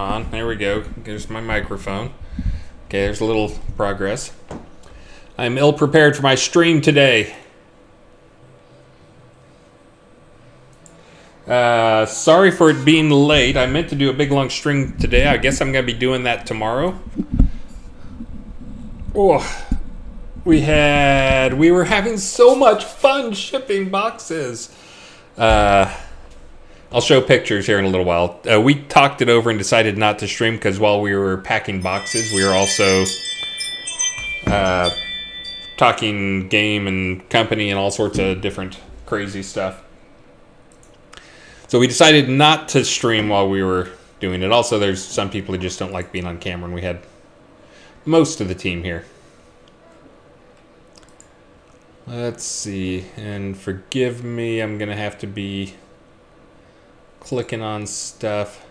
on. There we go. There's my microphone. Okay, there's a little progress. I'm ill prepared for my stream today. Sorry for it being late. I meant to do a big long stream today. I guess I'm going to be doing that tomorrow. Oh, we were having so much fun shipping boxes. I'll show pictures here in a little while. We talked it over and decided not to stream because while we were packing boxes, we were also talking game and company and all sorts of different crazy stuff. So we decided not to stream while we were doing it. Also, there's some people who just don't like being on camera, and we had most of the team here. Let's see, and forgive me, I'm going to have to be clicking on stuff.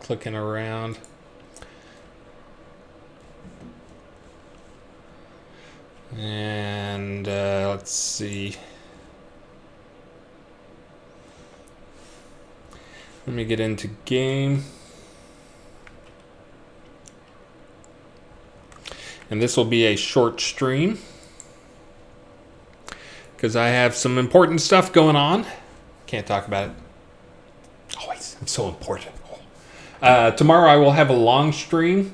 Clicking around. And let's see. Let me get into game. And this will be a short stream because I have some important stuff going on. Can't talk about it. Always. I'm so important. Tomorrow I will have a long stream.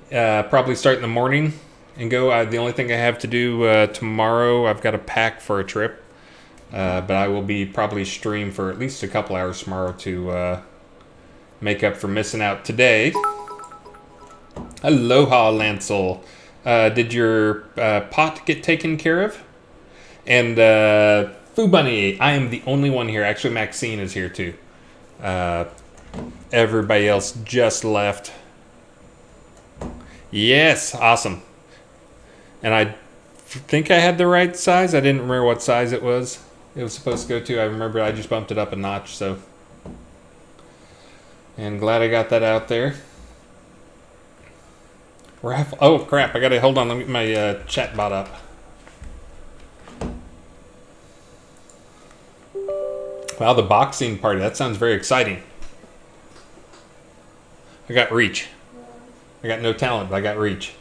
Probably start in the morning and go. The only thing I have to do tomorrow, I've got to pack for a trip. But I will be probably stream for at least a couple hours tomorrow to make up for missing out today. Aloha, Lancel. Did your pot get taken care of? And Foo Bunny, I am the only one here. Actually, Maxine is here too. Everybody else just left. Yes, awesome. And I think I had the right size. I didn't remember what size it was supposed to go to. I remember I just bumped it up a notch, so. And glad I got that out there. Oh, crap. I got to hold on. Let me get my chat bot up. Wow, the boxing party. That sounds very exciting. I got reach. I got no talent, but I got reach.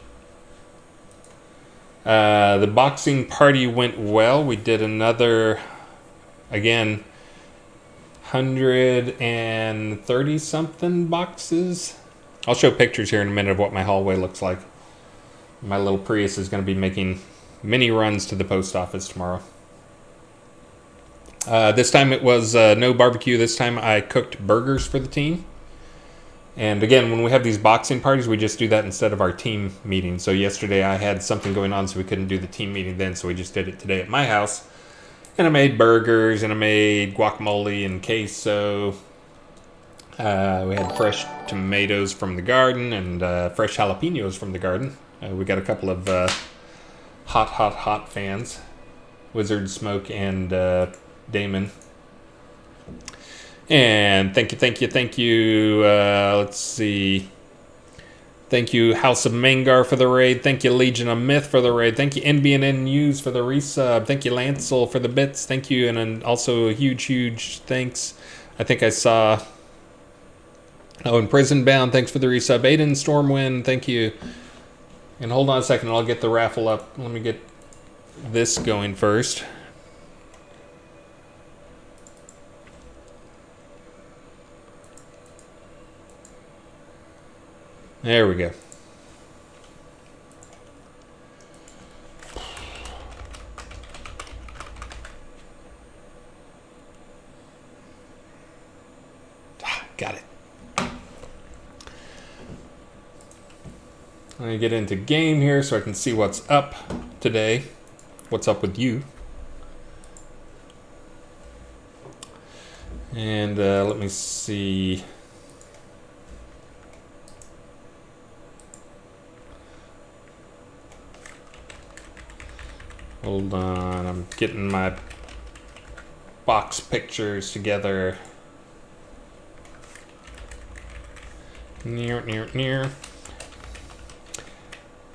The boxing party went well. We did another, again, 130 something boxes. I'll show pictures here in a minute of what my hallway looks like. My little Prius is going to be making many runs to the post office tomorrow. This time it was no barbecue. This time I cooked burgers for the team. And again, when we have these boxing parties, we just do that instead of our team meeting. So yesterday I had something going on, so we couldn't do the team meeting then. So we just did it today at my house. And I made burgers, and I made guacamole and queso. We had fresh tomatoes from the garden and fresh jalapenos from the garden. We got a couple of hot fans. Wizard, Smoke, and Damon. And thank you. Let's see. Thank you, House of Mangar, for the raid. Thank you, Legion of Myth, for the raid. Thank you, NBNN News, for the resub. Thank you, Lancel, for the bits. Thank you, and then also a huge thanks. I think I saw... Oh, and Prison Bound, thanks for the resub. Aiden Stormwind, thank you. And hold on a second, I'll get the raffle up. Let me get this going first. There we go. Got it. Let me get into game here so I can see what's up today. What's up with you? And let me see. Hold on, I'm getting my box pictures together. Near.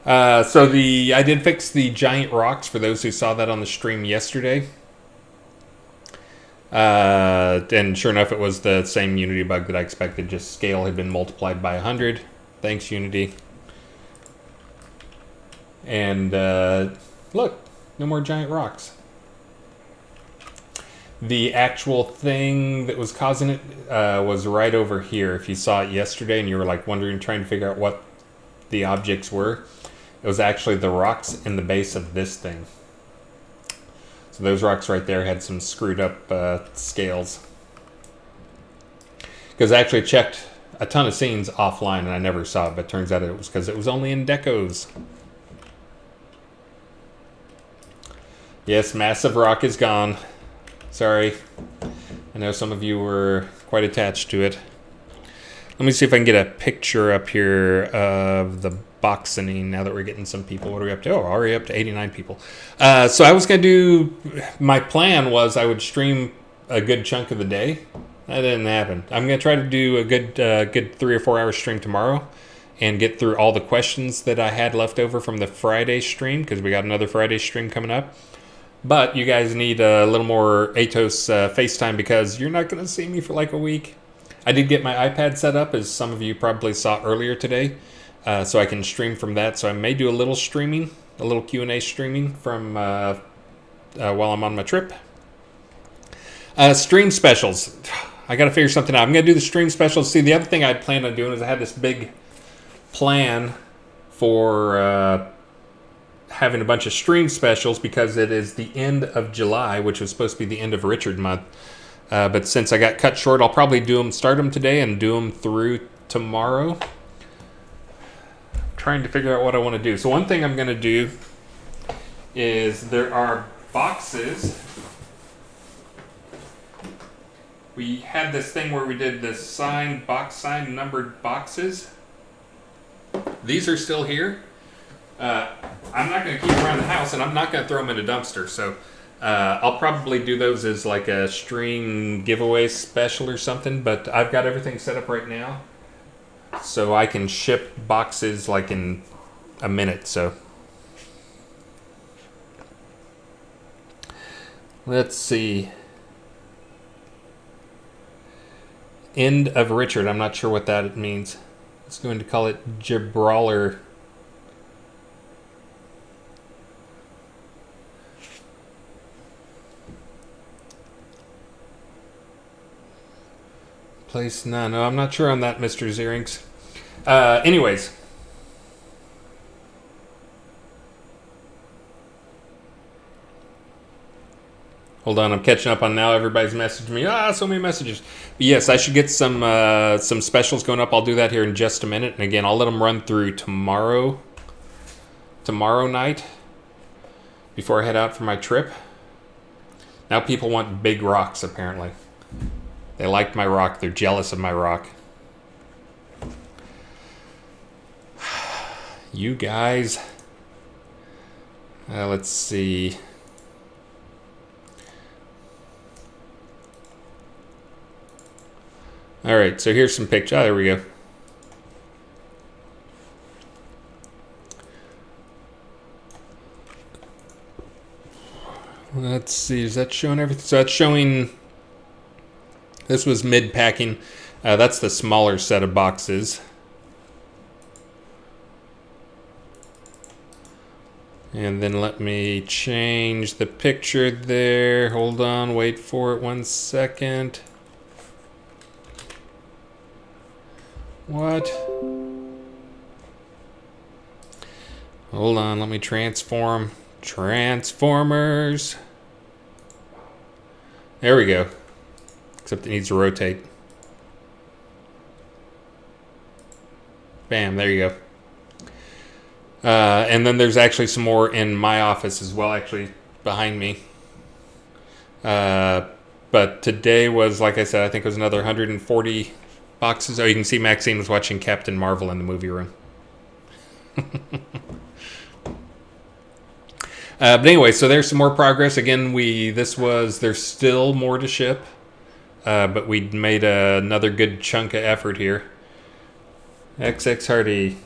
So I did fix the giant rocks for those who saw that on the stream yesterday. And sure enough, it was the same Unity bug that I expected. Just scale had been multiplied by 100. Thanks, Unity. And look, no more giant rocks. The actual thing that was causing it was right over here. If you saw it yesterday and you were like wondering, trying to figure out what the objects were, it was actually the rocks in the base of this thing. So those rocks right there had some screwed up scales. Because I actually checked a ton of scenes offline and I never saw it, but it turns out it was because it was only in decos. Yes, massive rock is gone. Sorry. I know some of you were quite attached to it. Let me see if I can get a picture up here of the boxing now that we're getting some people. What are we up to? Oh, already up to 89 people. So I was going to do, my plan was I would stream a good chunk of the day. That didn't happen. I'm going to try to do a good 3 or 4 hour stream tomorrow and get through all the questions that I had left over from the Friday stream, because we got another Friday stream coming up. But you guys need a little more Atos FaceTime, because you're not going to see me for like a week. I did get my iPad set up, as some of you probably saw earlier today, so I can stream from that. So I may do a little streaming, a little Q&A streaming from while I'm on my trip. Stream specials. I got to figure something out. I'm going to do the stream specials. See, the other thing I planned on doing is I had this big plan for having a bunch of stream specials, because it is the end of July, which was supposed to be the end of Richard month. But since I got cut short, I'll probably start them today and do them through tomorrow. Trying to figure out what I want to do. So one thing I'm going to do is there are boxes. We had this thing where we did this box sign numbered boxes. These are still here. I'm not going to keep them around the house, and I'm not going to throw them in a dumpster. So I'll probably do those as like a stream giveaway special or something. But I've got everything set up right now, so I can ship boxes like in a minute. So let's see. End of Richard. I'm not sure what that means. It's going to call it Gibraltar. Place, no, I'm not sure on that, Mr. Zerinks. Anyways. Hold on, I'm catching up on now. Everybody's messaging me. So many messages. But yes, I should get some specials going up. I'll do that here in just a minute. And again, I'll let them run through tomorrow night before I head out for my trip. Now people want big rocks, apparently. They liked my rock. They're jealous of my rock. You guys. Let's see. All right, so here's some pictures. There we go. Let's see. Is that showing everything? So that's showing... This was mid-packing. That's the smaller set of boxes. And then let me change the picture there. Hold on, wait for it 1 second. What? Hold on, let me transform. Transformers. There we go. Except it needs to rotate. Bam, there you go. And then there's actually some more in my office as well, actually, behind me. But today was, like I said, I think it was another 140 boxes. Oh, you can see Maxine was watching Captain Marvel in the movie room. But anyway, so there's some more progress. Again, there's still more to ship. But we made another good chunk of effort here. XX Hardy.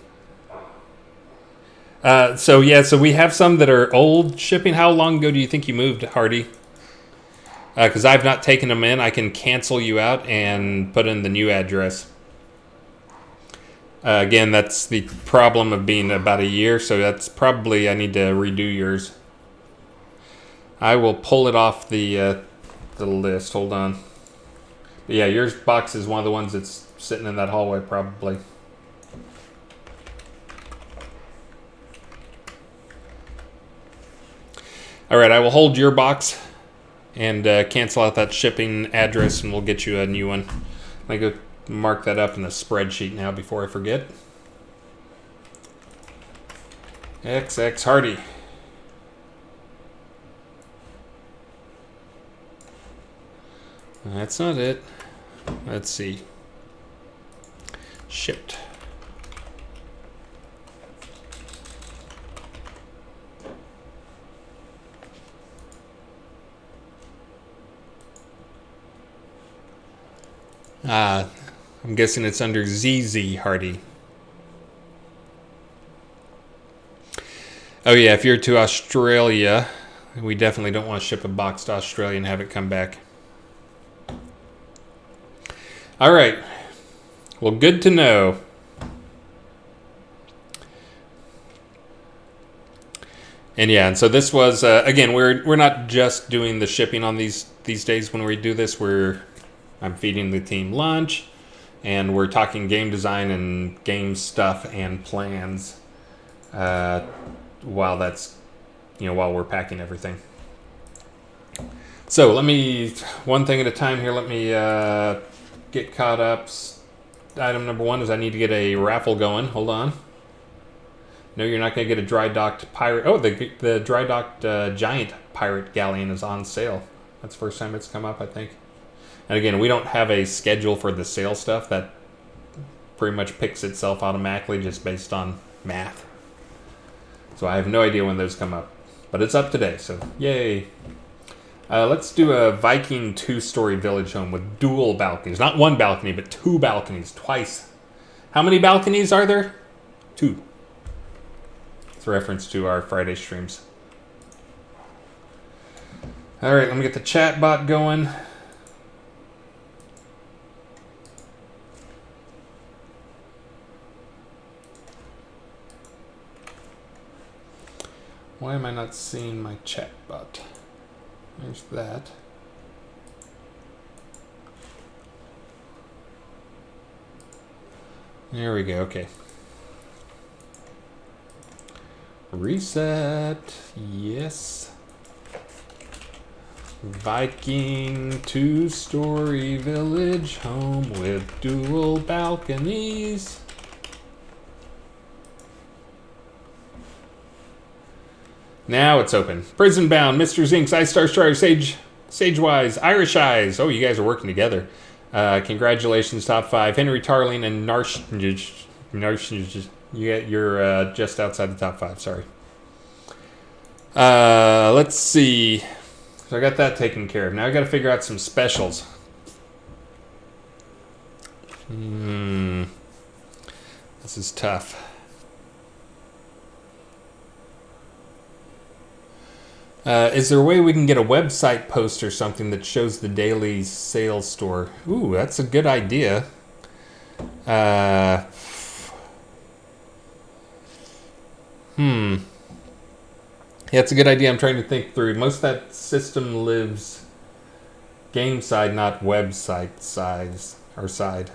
So we have some that are old shipping. How long ago do you think you moved, Hardy? Because I've not taken them in. I can cancel you out and put in the new address. Again, that's the problem of being about a year, so that's probably I need to redo yours. I will pull it off the list. Hold on. But yeah, yours box is one of the ones that's sitting in that hallway probably. All right, I will hold your box and cancel out that shipping address, and we'll get you a new one. Let me go mark that up in the spreadsheet now before I forget. XX Hardy. That's not it. Let's see. Shipped. I'm guessing it's under ZZ Hardy. Oh yeah, if you're to Australia, we definitely don't want to ship a box to Australia and have it come back. All right. Well, good to know. And yeah, and so this was again, we're not just doing the shipping on these days when we do this. I'm feeding the team lunch, and we're talking game design and game stuff and plans while we're packing everything. So one thing at a time here. Let me get caught up. Item number one is I need to get a raffle going. Hold on. No, you're not going to get a dry docked pirate. Oh, the dry docked giant pirate galleon is on sale. That's the first time it's come up, I think. And again, we don't have a schedule for the sale stuff. That pretty much picks itself automatically just based on math. So I have no idea when those come up. But it's up today, so yay. Let's do a Viking 2-story village home with dual balconies. Not one balcony, but 2 balconies, twice. How many balconies are there? 2. It's a reference to our Friday streams. All right, let me get the chat bot going. Why am I not seeing my chat bot? There's that. There we go, okay. Reset, yes. Viking 2-story village home with dual balconies. Now it's open. Prison Bound, Mr. Zinks, Ice Star Strider, Sagewise, Irish Eyes. Oh, you guys are working together. Congratulations, top 5. Henry Tarling and Narsh. You're just outside the top 5. Sorry. Let's see. So I got that taken care of. Now I got to figure out some specials. This is tough. Is there a way we can get a website post or something that shows the daily sales store? Ooh, that's a good idea. Yeah, it's a good idea. I'm trying to think through. Most of that system lives game side, not website size or side.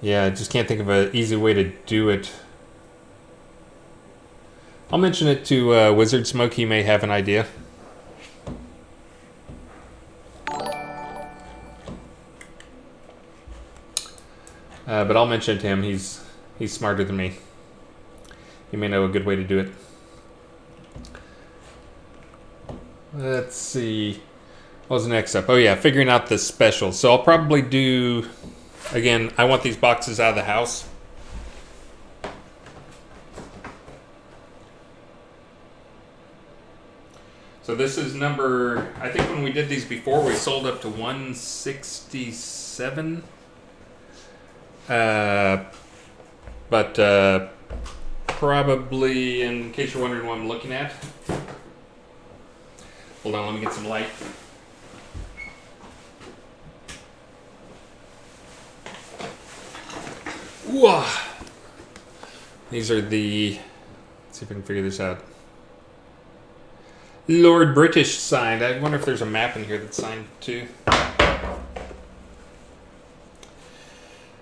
Yeah, I just can't think of an easy way to do it. I'll mention it to Wizard Smoke. He may have an idea. But I'll mention it to him. He's smarter than me. He may know a good way to do it. Let's see. What was next up? Oh yeah, figuring out the specials. So I'll probably do... Again, I want these boxes out of the house. So this is number... I think when we did these before, we sold up to 167. But probably, in case you're wondering what I'm looking at, hold on, let me get some light. Whoa. These are the, let's see if I can figure this out. Lord British signed. I wonder if there's a map in here that's signed too.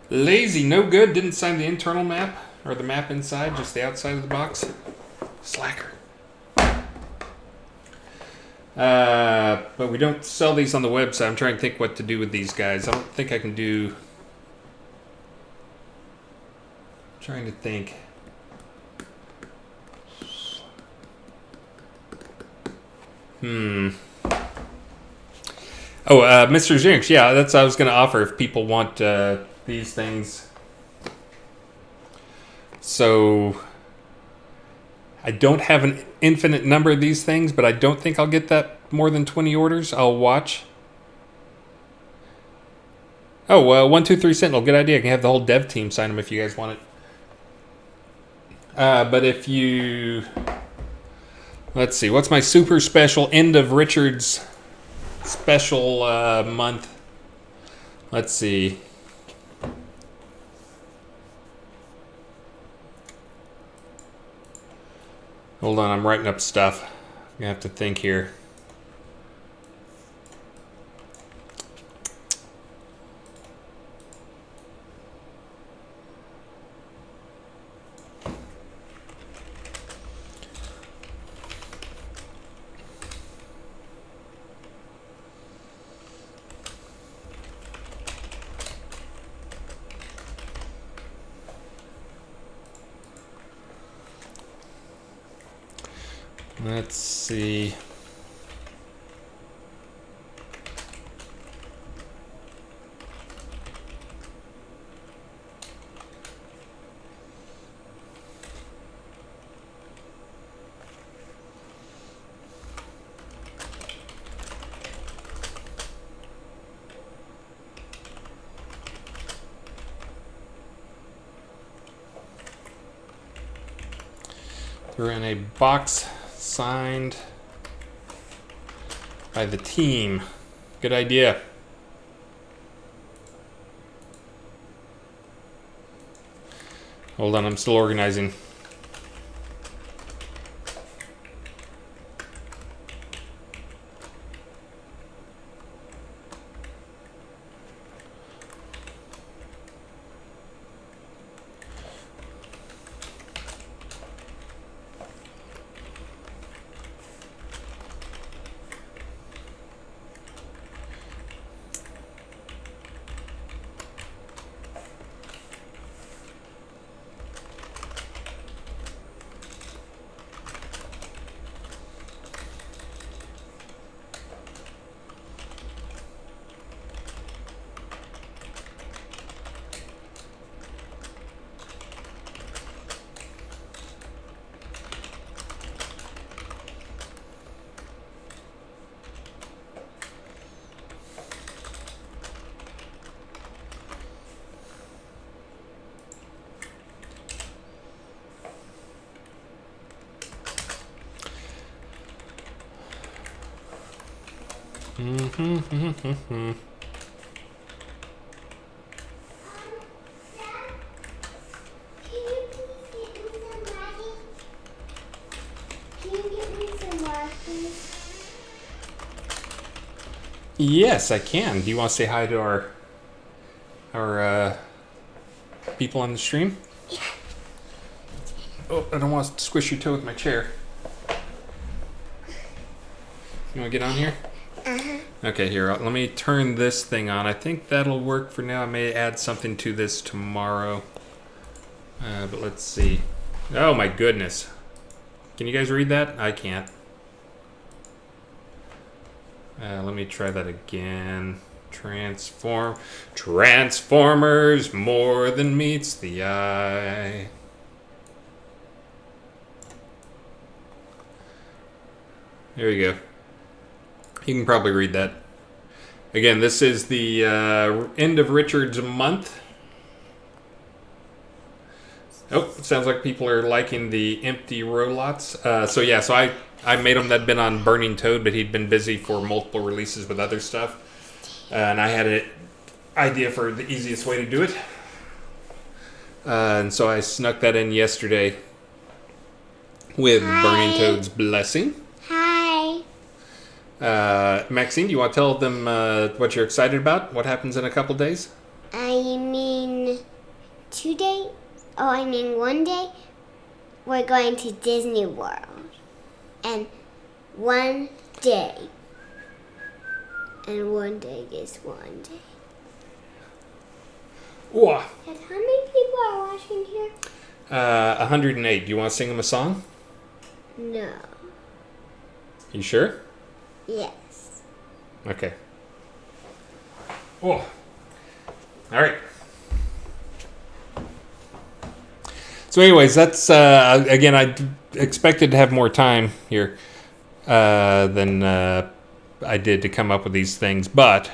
Lazy, no good. Didn't sign the internal map or the map inside, just the outside of the box. Slacker. But we don't sell these on the website. I'm trying to think what to do with these guys. I don't think I can do. I'm trying to think. Oh, Mr. Zinks. Yeah, that's what I was going to offer if people want these things. So I don't have an infinite number of these things, but I don't think I'll get that more than 20 orders. I'll watch. Oh, 123 Sentinel. Good idea. I can have the whole dev team sign them if you guys want it. But if you... Let's see. What's my super special end of Richard's special month? Let's see. Hold on. I'm writing up stuff. I'm going to have to think here. Let's see. They're in a box signed by the team. Good idea. Hold on, I'm still organizing. Yes, I can. Do you want to say hi to our people on the stream? Yeah. Oh, I don't want to squish your toe with my chair. You want to get on here? Uh-huh. Okay, here. Let me turn this thing on. I think that'll work for now. I may add something to this tomorrow. But let's see. Oh my goodness. Can you guys read that? I can't. Let me try that again. Transformers more than meets the eye. There you go. You can probably read that. Again, this is the end of Richard's month. Oh, it sounds like people are liking the empty row lots. So I made him. That'd been on Burning Toad, but he'd been busy for multiple releases with other stuff, and I had an idea for the easiest way to do it. And so I snuck that in yesterday with Hi. Burning Toad's blessing. Hi. Maxine, do you want to tell them what you're excited about? What happens in a couple days? I mean, 2 days? Oh, I mean 1 day. We're going to Disney World. And 1 day. And 1 day is 1 day. Whoa. And how many people are watching here? 108. Do you want to sing them a song? No. You sure? Yes. Okay. Oh. All right. So, anyways, that's again. I expected to have more time here than I did to come up with these things, but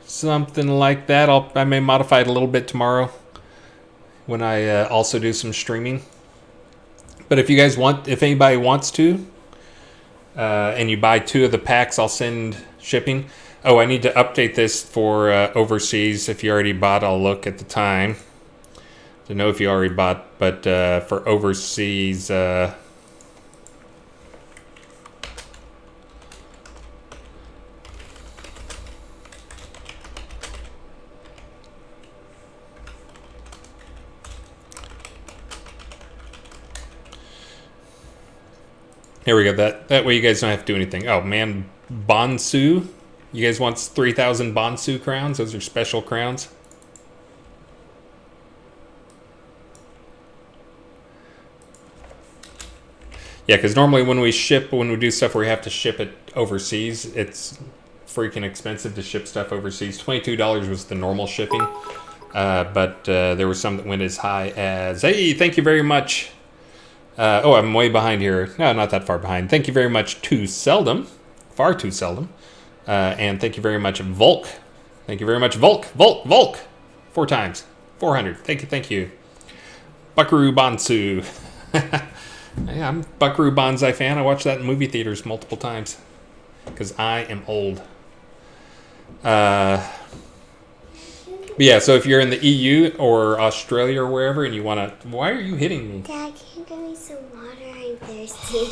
something like that. I may modify it a little bit tomorrow when I also do some streaming. But if anybody wants to, and you buy 2 of the packs, I'll send shipping. Oh, I need to update this for overseas. If you already bought, I'll look at the time to know if you already bought. But for overseas, here we go. That way you guys don't have to do anything. Oh man, Bonsu. You guys want 3,000 Bonsu crowns? Those are special crowns. Yeah, because normally when we do stuff where we have to ship it overseas, it's freaking expensive to ship stuff overseas. $22 was the normal shipping. But there was some that went as high as, hey, thank you very much. I'm way behind here. No, not that far behind. Thank you very much to Seldom. Far too seldom. And thank you very much, Volk. Thank you very much, Volk. 4 times. 400. Thank you. Buckaroo Bansu. Yeah, I'm a Buckaroo Banzai fan. I watched that in movie theaters multiple times. Because I am old. But yeah, so if you're in the EU or Australia or wherever and you want to... Why are you hitting me? Dad, can you give me some water? I'm thirsty.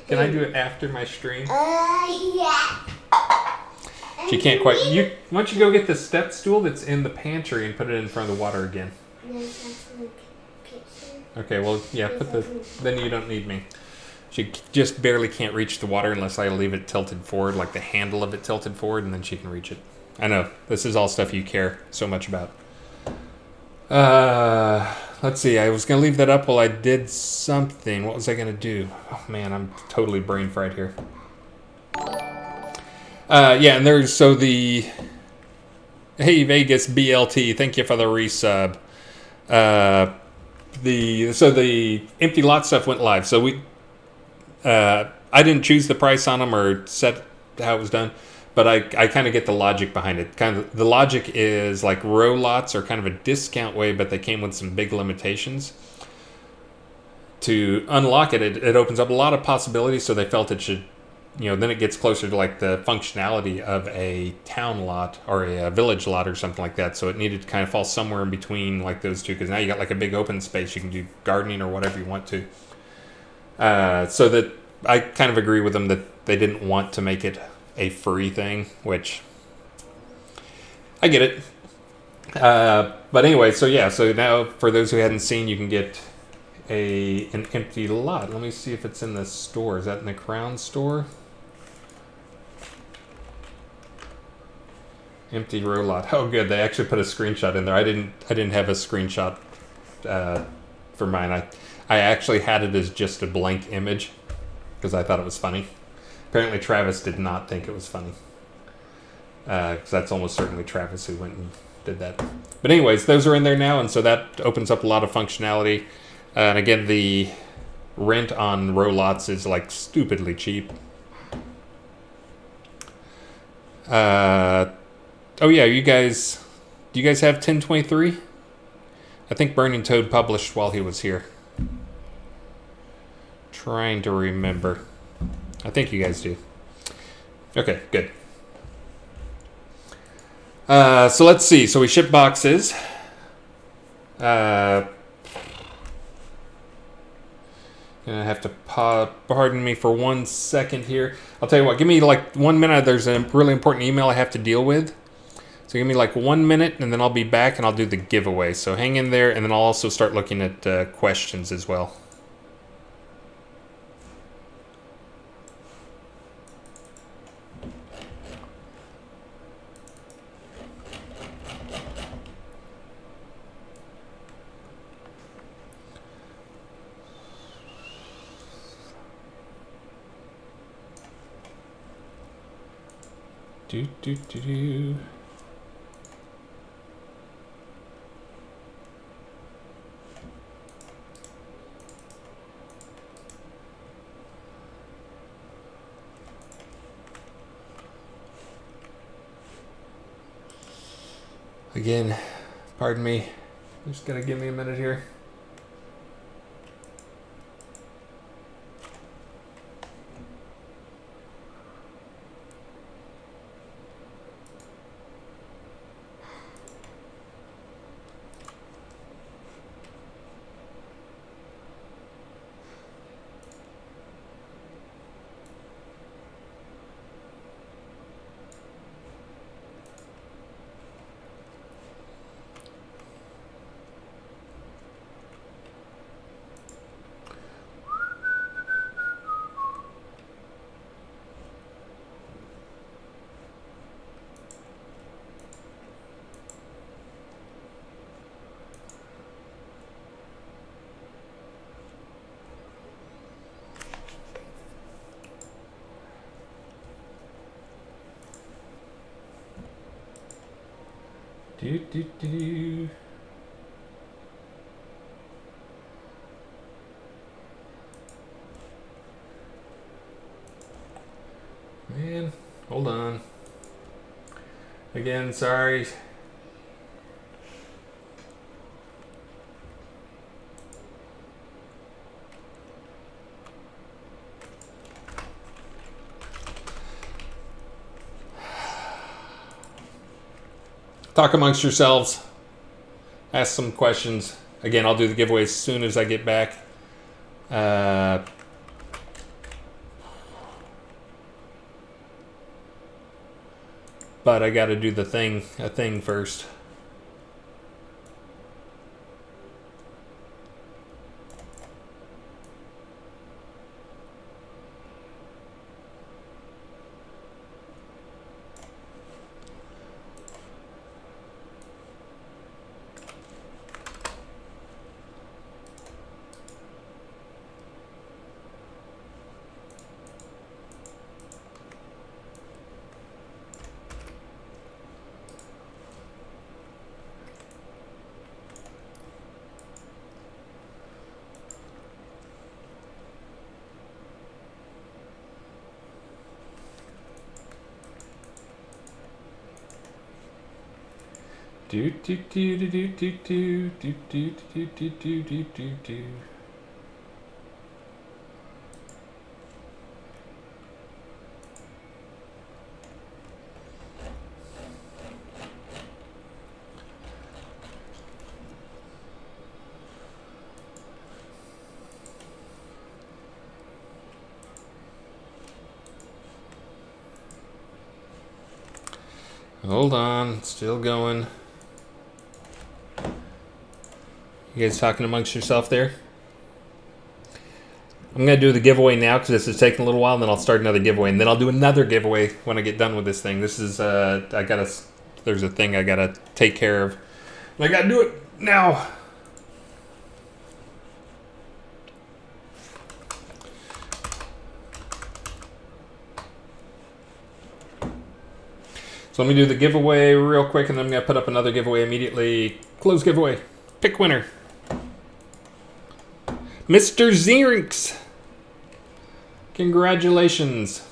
Can I do it after my stream? Yeah. She can't quite... Why don't you go get the step stool that's in the pantry and put it in front of the water again? No, that's in the kitchen. Okay, well, yeah, then you don't need me. She just barely can't reach the water unless I leave it tilted forward, like the handle of it tilted forward, and then she can reach it. I know, this is all stuff you care so much about. Let's see, I was going to leave that up while I did something. What was I going to do? Oh, man, I'm totally brain fried here. Yeah, and there's, so the... Hey, Vegas BLT, thank you for the resub. The empty lot stuff went live. So I didn't choose the price on them or set how it was done, but I kind of get the logic behind it. Kind of the logic is like row lots are kind of a discount way, but they came with some big limitations. To unlock it, it opens up a lot of possibilities. So they felt it should, then it gets closer to like the functionality of a town lot or a village lot or something like that. So it needed to kind of fall somewhere in between like those two, because now you got like a big open space. You can do gardening or whatever you want to. So that I kind of agree with them that they didn't want to make it a free thing, which I get it. But anyway, so yeah, so now for those who hadn't seen, you can get an empty lot. Let me see if it's in the store. Is that in the Crown store? Empty row lot. Oh, good. They actually put a screenshot in there. I didn't have a screenshot for mine. I actually had it as just a blank image because I thought it was funny. Apparently, Travis did not think it was funny. Because that's almost certainly Travis who went and did that. But anyways, those are in there now, and so that opens up a lot of functionality. And again, the rent on row lots is like stupidly cheap. Oh yeah, do you guys have 1023? I think Burning Toad published while he was here. Trying to remember. I think you guys do. Okay, good. So let's see. So we ship boxes. Gonna have to pardon me for 1 second here. I'll tell you what. Give me like 1 minute. There's a really important email I have to deal with. So give me like 1 minute, and then I'll be back, and I'll do the giveaway. So hang in there, and then I'll also start looking at questions as well. Do. Again, pardon me. Just gotta give me a minute here. Do. Man, hold on. Again, sorry. Talk amongst yourselves. Ask some questions. Again, I'll do the giveaway as soon as I get back. But I got to do a thing first. Do. Hold on, still going. You guys talking amongst yourself there? I'm going to do the giveaway now because this is taking a little while, and then I'll start another giveaway, and then I'll do another giveaway when I get done with this thing. This is, there's a thing I got to take care of. And I got to do it now. So let me do the giveaway real quick, and then I'm going to put up another giveaway immediately. Close giveaway. Pick winner. Mr. Xerinx. Congratulations.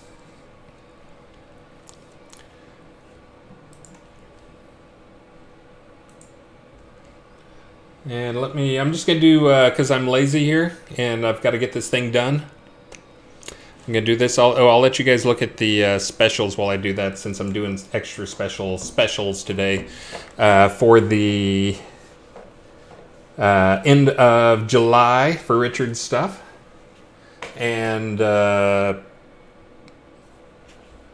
And I'm just going to do, because I'm lazy here, and I've got to get this thing done. I'm going to do this. I'll let you guys look at the specials while I do that, since I'm doing extra specials today for the end of July for Richard's stuff. And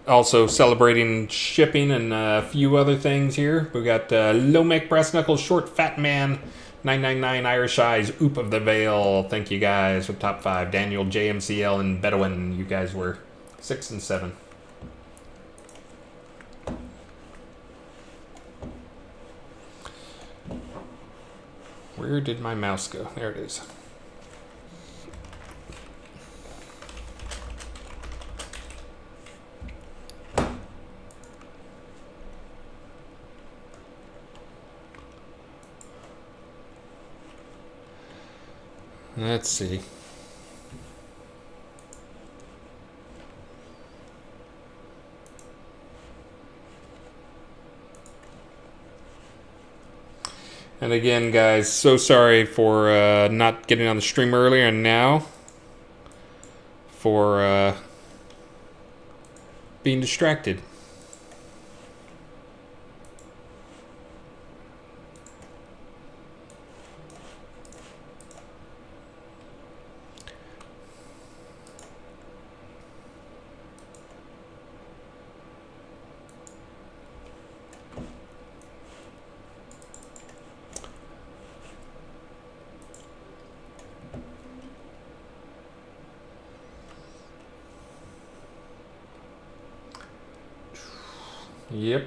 also celebrating shipping and a few other things here. We got Lomek Brass Knuckles, Short Fat Man, 999 Irish Eyes, Oop of the Veil. Thank you guys for top 5. Daniel, JMCL, and Bedouin. You guys were 6 and 7. Where did my mouse go? There it is. Let's see. And again, guys, so sorry for not getting on the stream earlier, and now for being distracted. Yep.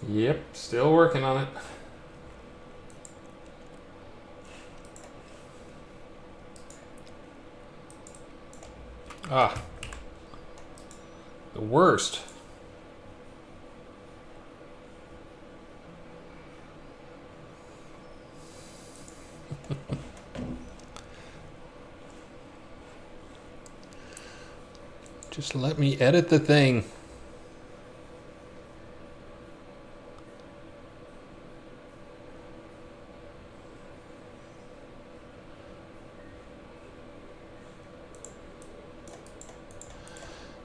Yep, still working on it. Ah, the worst. Just let me edit the thing.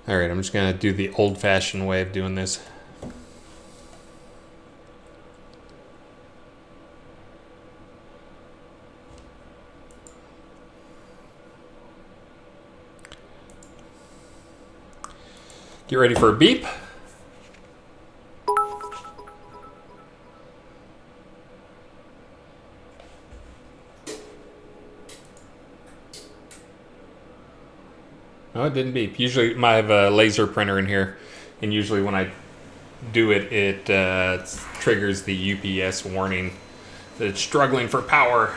All right, I'm just gonna do the old-fashioned way of doing this. Get ready for a beep. Oh, it didn't beep. Usually I have a laser printer in here, and usually when I do it, it triggers the UPS warning that it's struggling for power.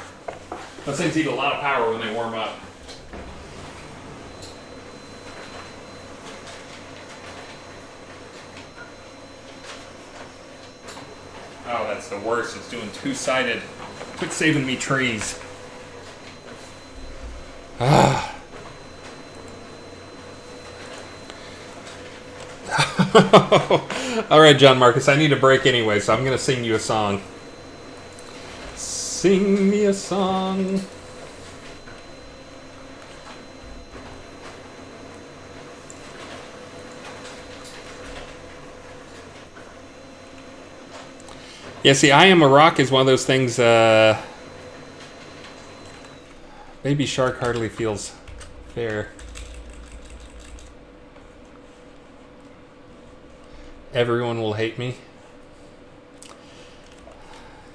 Those things eat a lot of power when they warm up. Oh, that's the worst. It's doing two-sided. Quit saving me trees. Ah. All right, John Marcus, I need a break anyway, so I'm going to sing you a song. Sing me a song. Yeah, see, I Am a Rock is one of those things, Baby Shark hardly feels fair. Everyone will hate me.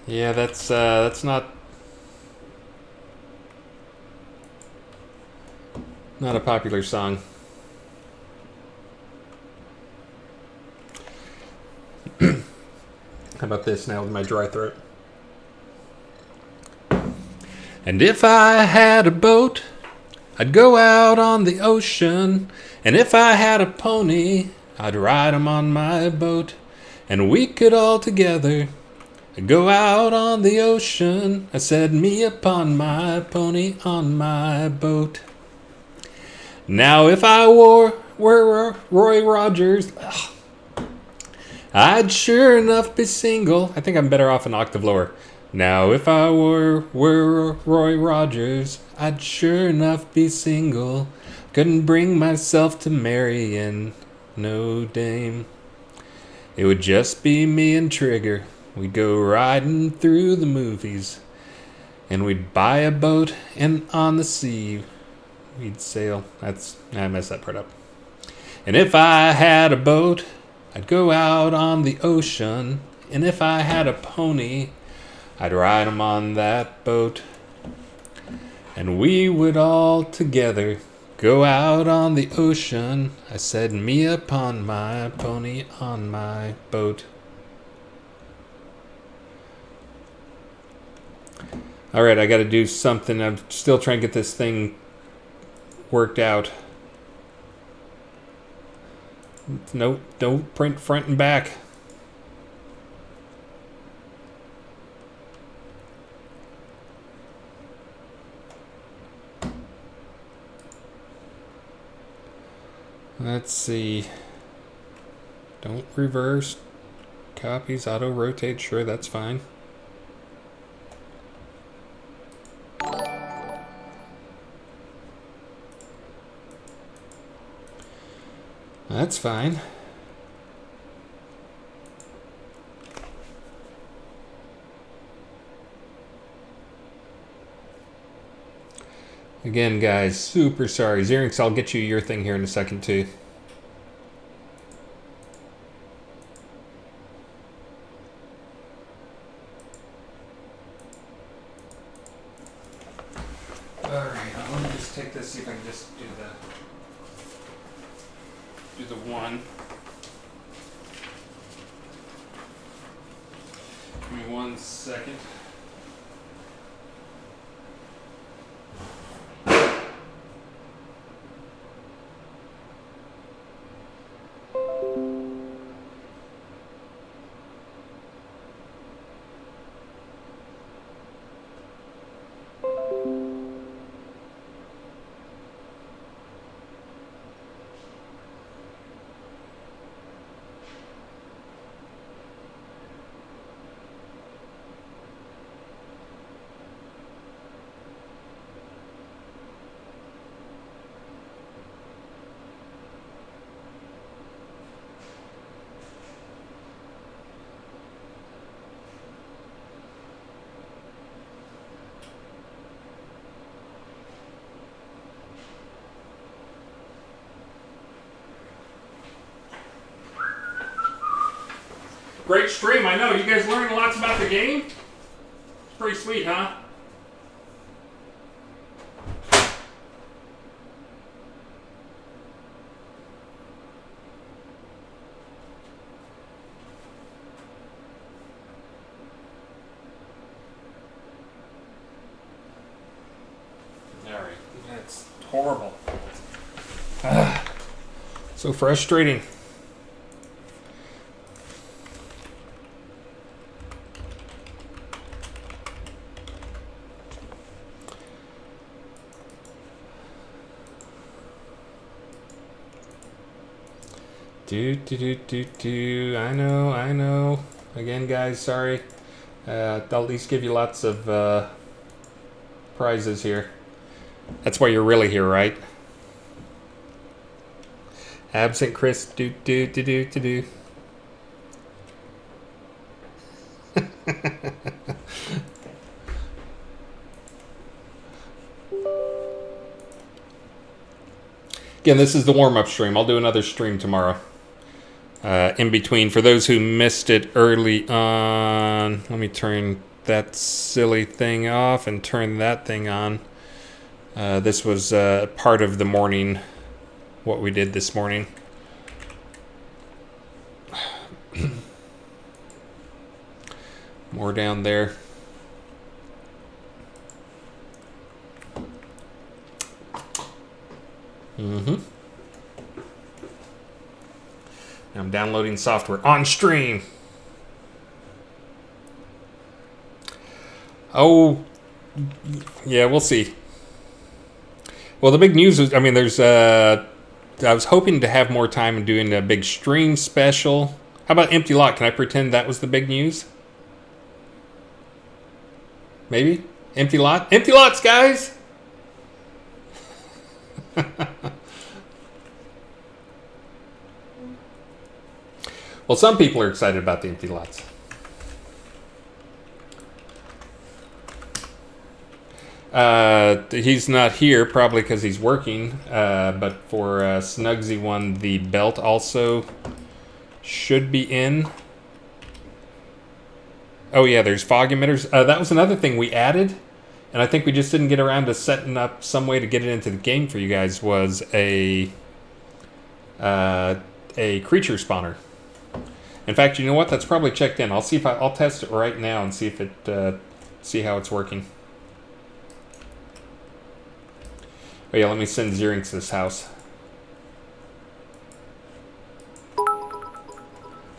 Yeah, that's not a popular song. How about this now with my dry throat? And if I had a boat, I'd go out on the ocean. And if I had a pony, I'd ride him on my boat. And we could all together go out on the ocean. I said, me upon my pony on my boat. Now if I were Roy Rogers, I'd sure enough be single. I think I'm better off an octave lower. Now if I were Roy Rogers, I'd sure enough be single. Couldn't bring myself to marrying no dame. It would just be me and Trigger. We'd go riding through the movies. And we'd buy a boat, and on the sea we'd sail. I messed that part up. And if I had a boat, I'd go out on the ocean. And if I had a pony, I'd ride him on that boat. And we would all together go out on the ocean. I said, me upon my pony on my boat. All right, I got to do something. I'm still trying to get this thing worked out. Nope, don't print front and back. Let's see. Don't reverse. Copies, auto rotate. Sure, that's fine. That's fine. Again, guys, super sorry. Xerinx, I'll get you your thing here in a second, too. Alright, let me just take this, see if I can just do the one. Give me 1 second. Great stream, I know. You guys learning lots about the game? It's pretty sweet, huh? Alright, that's horrible. So frustrating. I know. Again, guys, sorry. I'll at least give you lots of prizes here. That's why you're really here, right? Absent Chris, Again, this is the warm-up stream. I'll do another stream tomorrow. In between, for those who missed it early on, let me turn that silly thing off and turn that thing on. This was part of the morning, what we did this morning. More down there. I'm downloading software on stream. Oh, yeah, we'll see. Well, the big news is, I mean, there's, I was hoping to have more time in doing a big stream special. How about Empty Lot? Can I pretend that was the big news? Maybe? Empty Lot? Empty Lots, guys! Well, some people are excited about the Empty Lots. He's not here, probably because he's working. But for Snugsy One, the belt also should be in. Oh yeah, there's fog emitters. That was another thing we added, and I think we just didn't get around to setting up some way to get it into the game for you guys. Was a creature spawner. In fact, you know what? That's probably checked in. I'll see if I'll test it right now and see if it see how it's working. Oh yeah, let me send Xerinx this house.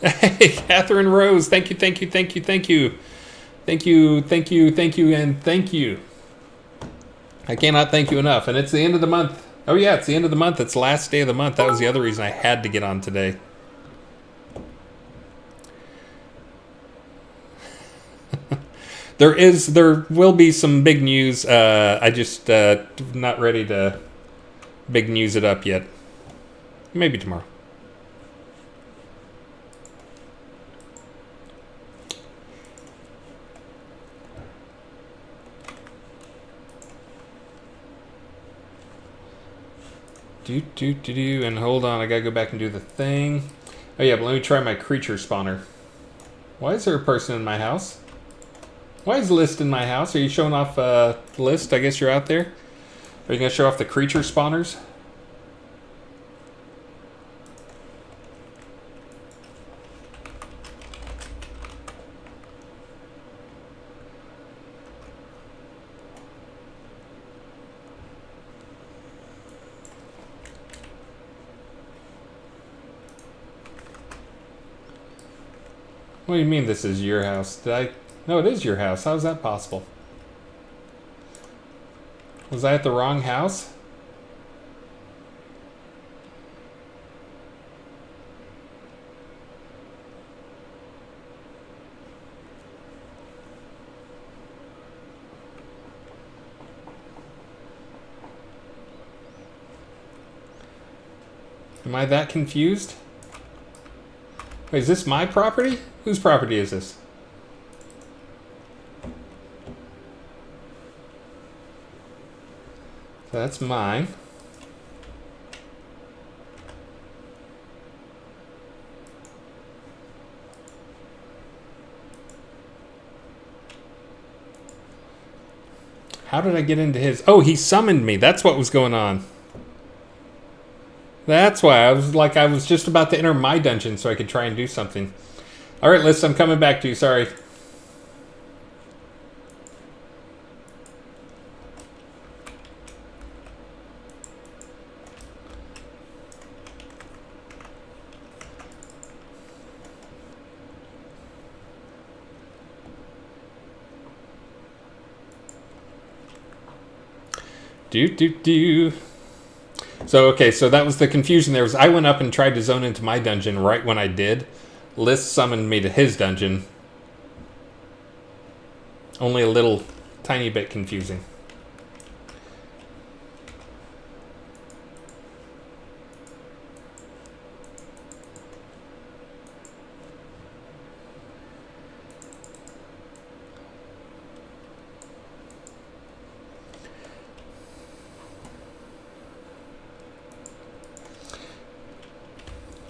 Hey, Catherine Rose, thank you, thank you, thank you, thank you. Thank you, thank you, thank you, and thank you. I cannot thank you enough. And it's the end of the month. Oh yeah, it's the end of the month. It's the last day of the month. That was the other reason I had to get on today. There will be some big news. I just not ready to big news it up yet. Maybe tomorrow. And hold on, I gotta go back and do the thing. Oh yeah, but let me try my creature spawner. Why is there a person in my house? Why is List in my house? Are you showing off List? I guess you're out there. Are you gonna show off the creature spawners? What do you mean this is your house? Did I... No, it is your house. How is that possible? Was I at the wrong house? Am I that confused? Wait, is this my property? Whose property is this? That's mine. How did I get into his? Oh, he summoned me. That's what was going on. That's why I was just about to enter my dungeon so I could try and do something. All right, Liz, I'm coming back to you. Sorry. So, okay, so that was the confusion there. Was I went up and tried to zone into my dungeon right when I did. List summoned me to his dungeon. Only a little tiny bit confusing.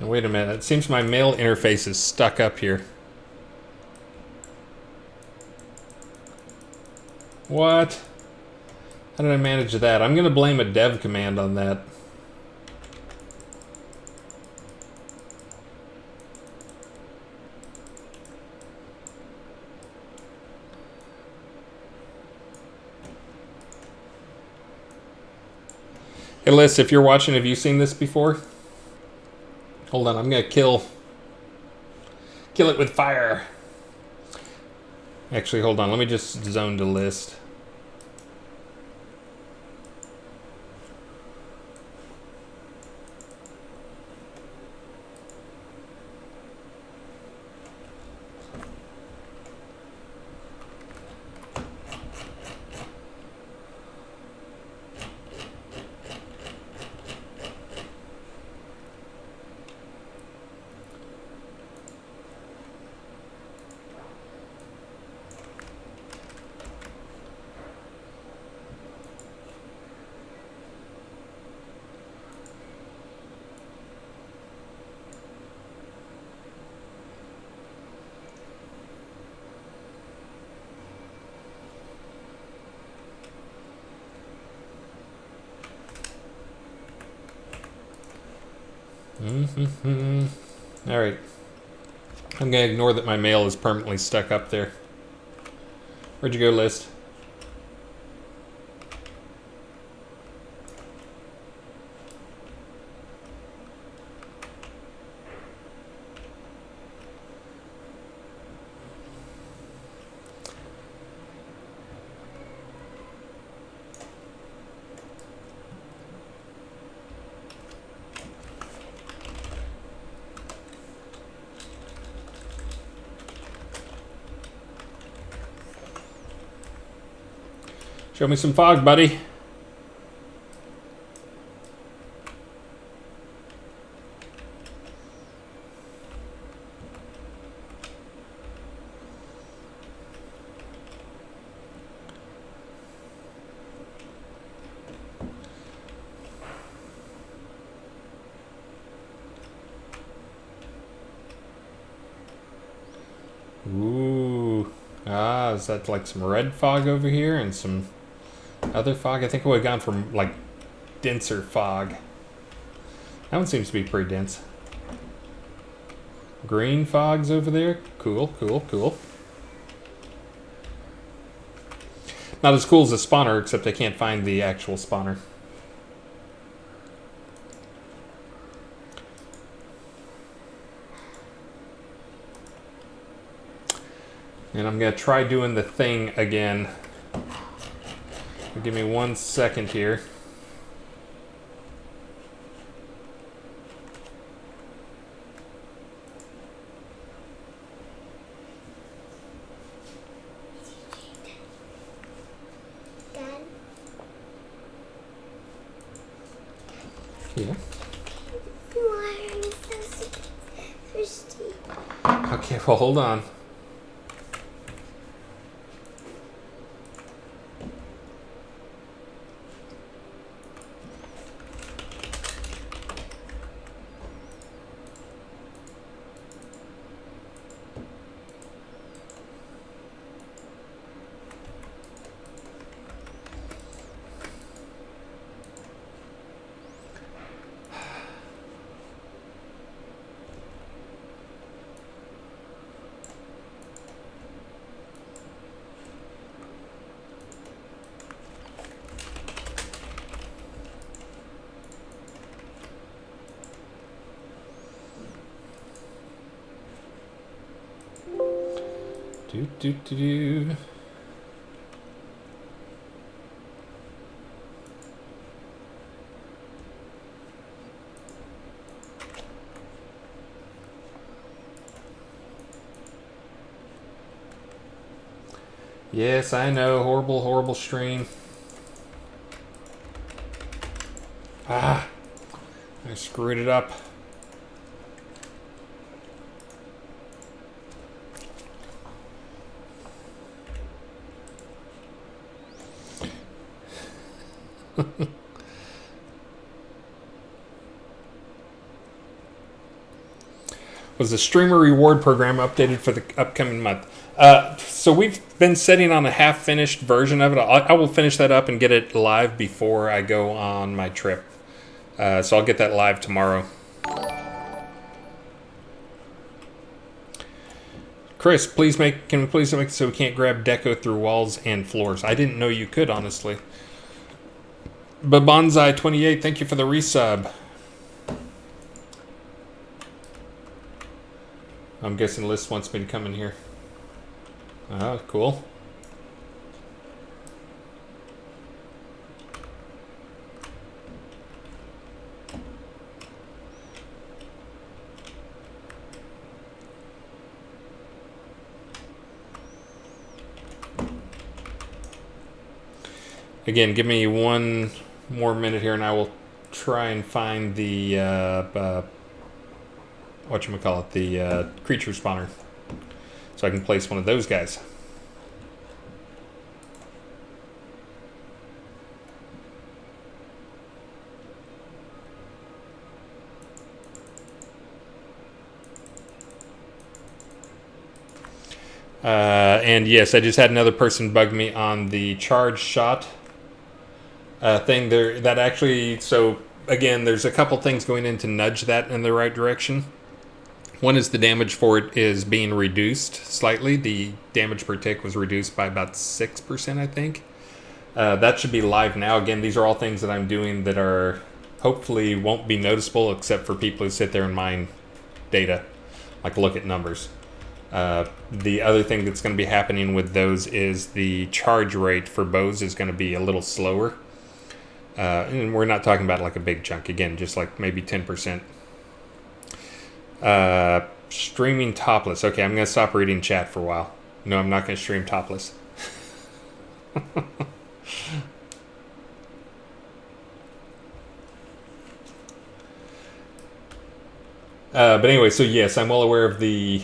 Wait a minute, it seems my mail interface is stuck up here. What? How did I manage that? I'm going to blame a dev command on that. Hey, Liz, if you're watching, have you seen this before? Hold on, I'm gonna kill it with fire. Actually, hold on. Let me just zone to list. All right. I'm going to ignore that my mail is permanently stuck up there. Where'd you go, List? Show me some fog, buddy. Ooh. Ah, is that like some red fog over here and some other fog? I think we would have gone from like denser fog. That one seems to be pretty dense. Green fog's over there. Cool, cool, cool. Not as cool as the spawner, except I can't find the actual spawner. And I'm going to try doing the thing again. Give me 1 second here. Dad? Yeah. Why are you so thirsty? Okay, well, hold on. Do. Yes, I know. Horrible, horrible stream. Ah, I screwed it up. Was the streamer reward program updated for the upcoming month? So we've been sitting on a half-finished version of it. I will finish that up and get it live before I go on my trip. So I'll get that live tomorrow. Chris, can we please make it so we can't grab deco through walls and floors? I didn't know you could, honestly. Babonsai28, thank you for the resub. I'm guessing List wants me to come in here. Oh, cool. Again, give me one more minute here and I will try and find the whatchamacallit, the creature spawner, so I can place one of those guys. And yes, I just had another person bug me on the charge shot thing there. That actually, so again, there's a couple things going in to nudge that in the right direction. One is the damage for it is being reduced slightly. The damage per tick was reduced by about 6%, I think. That should be live now. Again, these are all things that I'm doing that are hopefully won't be noticeable except for people who sit there and mine data, like look at numbers. The other thing that's going to be happening with those is the charge rate for bows is going to be a little slower. And we're not talking about like a big chunk. Again, just like maybe 10%. Streaming topless. Okay, I'm going to stop reading chat for a while. No, I'm not going to stream topless. But anyway, so yes, I'm well aware of the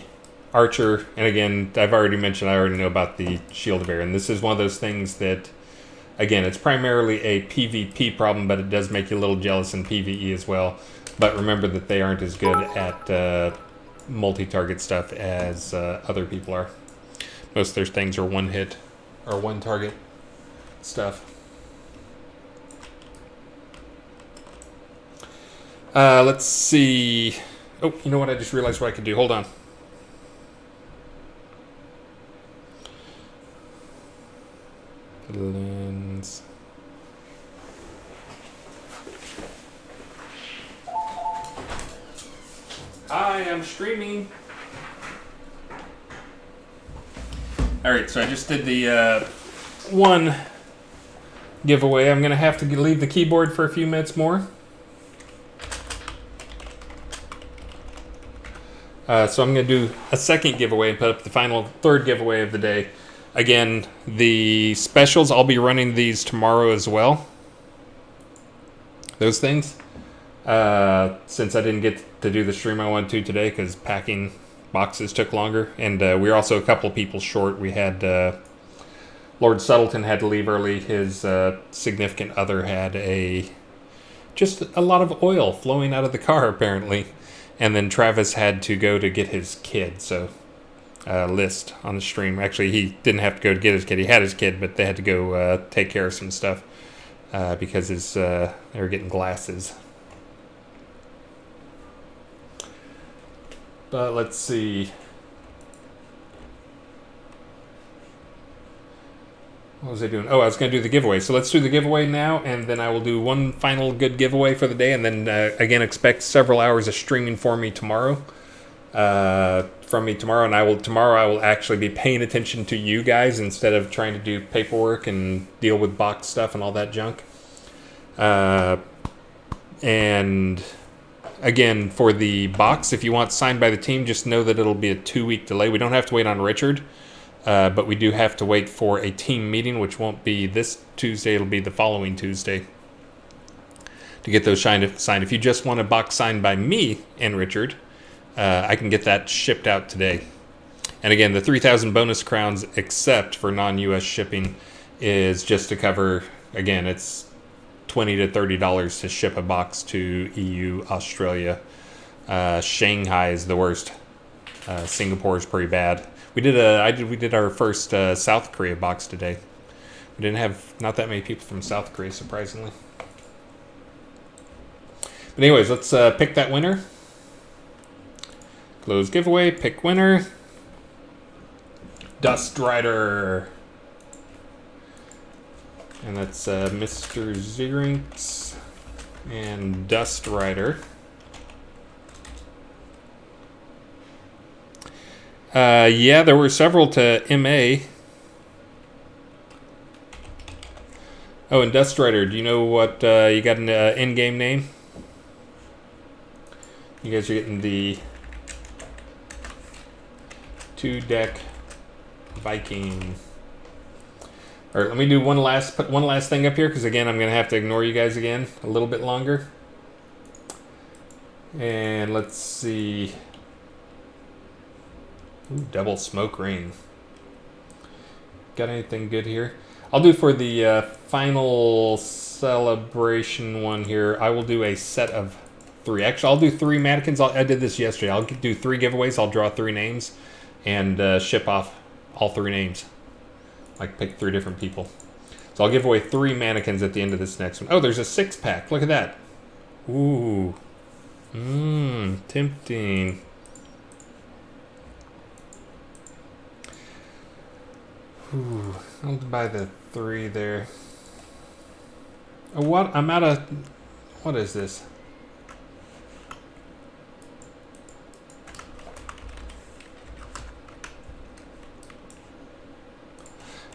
Archer, and again, I've already mentioned, I already know about the Shield of Air, and this is one of those things that, again, it's primarily a PvP problem, but it does make you a little jealous in PvE as well. But remember that they aren't as good at multi-target stuff as other people are. Most of their things are one hit or one target stuff. Let's see. Oh, you know what? I just realized what I could do. Hold on. Lens. Hi, I'm streaming. Alright, so I just did the one giveaway. I'm going to have to leave the keyboard for a few minutes more. So I'm going to do a second giveaway and put up the final third giveaway of the day. Again, the specials, I'll be running these tomorrow as well. Those things. Since I didn't get to do the stream I wanted to today because packing boxes took longer. And we were also a couple of people short. We had Lord Subtleton had to leave early. His significant other had just a lot of oil flowing out of the car apparently. And then Travis had to go to get his kid, so List on the stream. Actually, he didn't have to go to get his kid. He had his kid, but they had to go take care of some stuff because they were getting glasses. But let's see. What was I doing? Oh, I was going to do the giveaway. So let's do the giveaway now, and then I will do one final good giveaway for the day, and then again expect several hours of streaming for me tomorrow. And I will actually be paying attention to you guys instead of trying to do paperwork and deal with box stuff and all that junk. And again, for the box, if you want signed by the team, just know that it'll be a 2-week delay. We don't have to wait on Richard. But we do have to wait for a team meeting, which won't be this Tuesday. It'll be the following Tuesday to get those signed. If you just want a box signed by me and Richard, I can get that shipped out today. And again, the 3,000 bonus crowns, except for non-US shipping, is just to cover, again, it's $20 to $30 to ship a box to EU, Australia. Shanghai is the worst. Singapore is pretty bad. We did our first South Korea box today. We didn't have not that many people from South Korea, surprisingly. But anyways, let's pick that winner. Close giveaway, pick winner. Dust Rider. And that's Mr. Zyrinx and Dust Rider. Yeah, there were several to MA. Oh, and Dust Rider, do you know what you got an in-game name? You guys are getting the 2-deck Viking. All right, let me do put one last thing up here, because again, I'm going to have to ignore you guys again a little bit longer. And let's see. Ooh, double smoke ring. Got anything good here? I'll do for the final celebration one here. I will do a set of 3. Actually, I'll do 3 mannequins. I did this yesterday. I'll do 3 giveaways. I'll draw 3 names and ship off all 3 names. Like pick 3 different people. So I'll give away 3 mannequins at the end of this next one. Oh, there's a 6-pack. Look at that. Ooh. Tempting. Ooh, I'll buy the 3 there. Oh, what? I'm out of... What is this?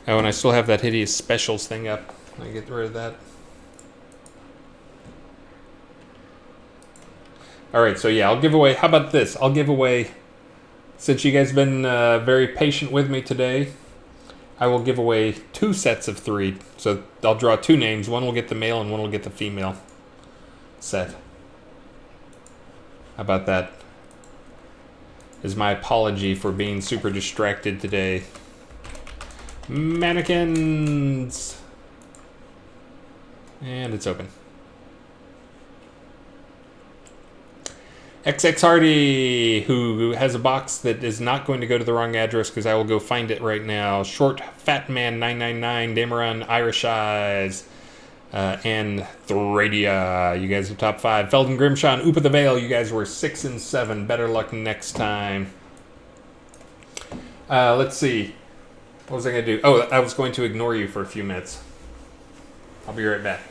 Oh, and I still have that hideous specials thing up. I get rid of that. Alright, so yeah, I'll give away... How about this? I'll give away... Since you guys have been very patient with me today, I will give away 2 sets of 3. So I'll draw 2 names. One will get the male and one will get the female set. How about that? Is my apology for being super distracted today. Mannequins! And it's open. XX Hardy, who has a box that is not going to go to the wrong address because I will go find it right now. Short Fat Man 999, Dameron, Irish Eyes, and Thradia. You guys are top 5. Felden Grimshaw and Upa the Veil, you guys were 6 and 7. Better luck next time. Let's see. What was I going to do? Oh, I was going to ignore you for a few minutes. I'll be right back.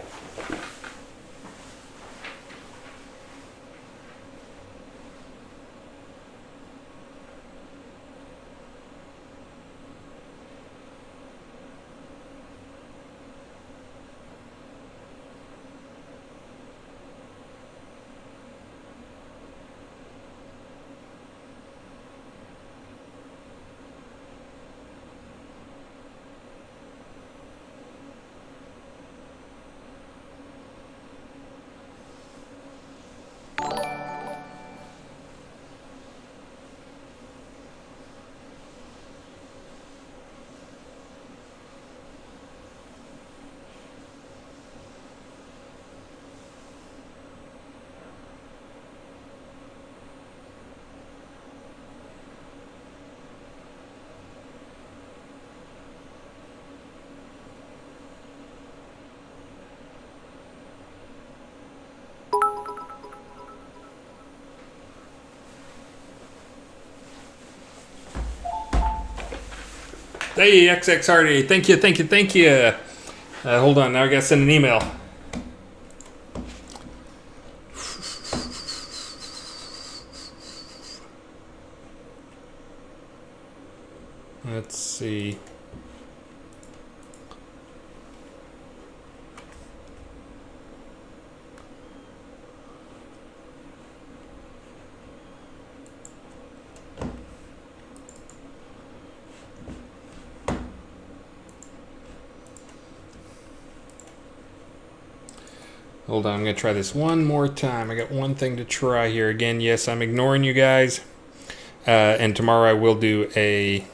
Hey, XX Hardy. Thank you, thank you, thank you. Hold on, now I gotta send an email. Let's see. Hold on, I'm going to try this one more time. I got one thing to try here. Again, yes, I'm ignoring you guys. And tomorrow I will do a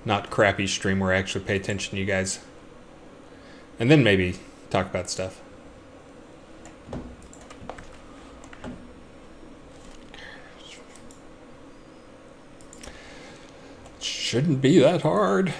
not crappy stream where I actually pay attention to you guys. And then maybe talk about stuff. Shouldn't be that hard.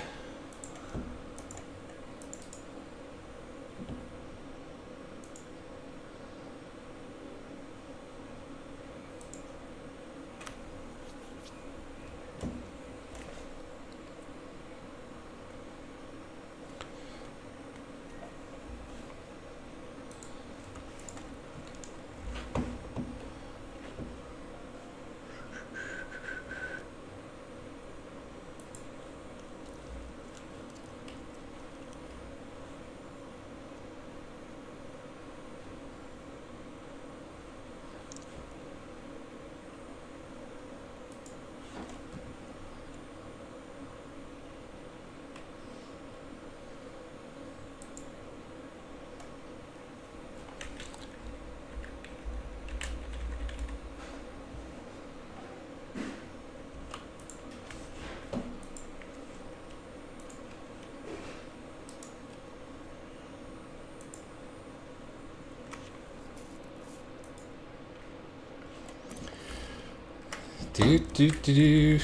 Do do do do.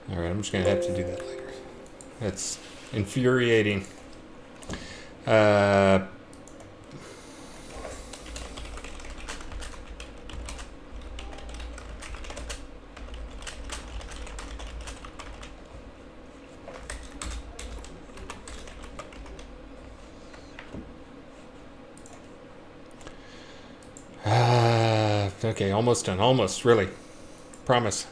All right, I'm just gonna have to do that later. That's infuriating. Okay, almost done. Almost, really. Promise.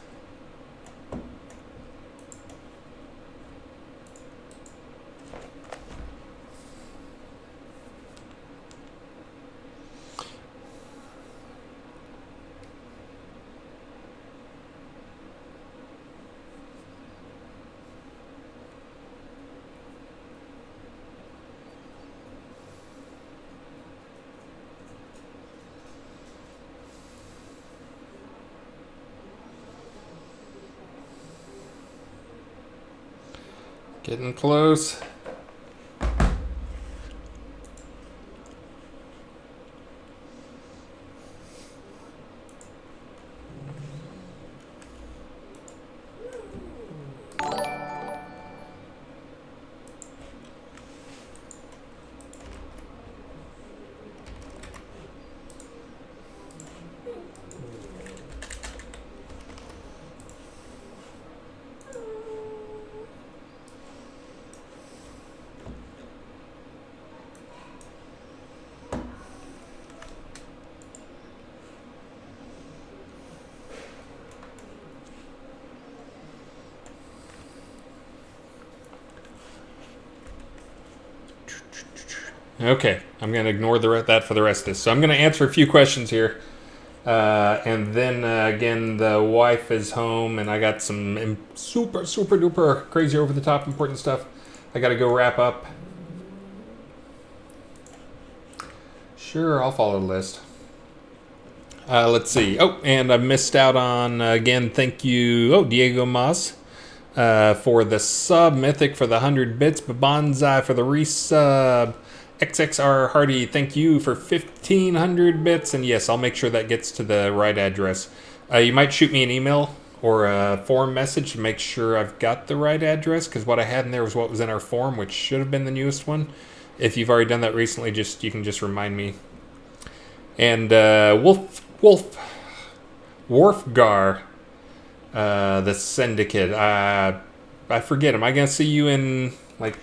Getting close. Okay, I'm going to ignore that for the rest of this. So I'm going to answer a few questions here. And then, again, the wife is home, and I got some super, super duper crazy over the top important stuff I got to go wrap up. Sure, I'll follow the list. Let's see. Oh, and I missed out on, again, thank you, Diego Mas, for the sub, Mythic for the 100 bits, Bonsai for the resub, XXR Hardy, thank you for 1,500 bits, and yes, I'll make sure that gets to the right address. You might shoot me an email or a forum message to make sure I've got the right address, because what I had in there was what was in our forum, which should have been the newest one. If you've already done that recently, you can just remind me. And Wolfgar, the Syndicate. I forget. Am I gonna see you in like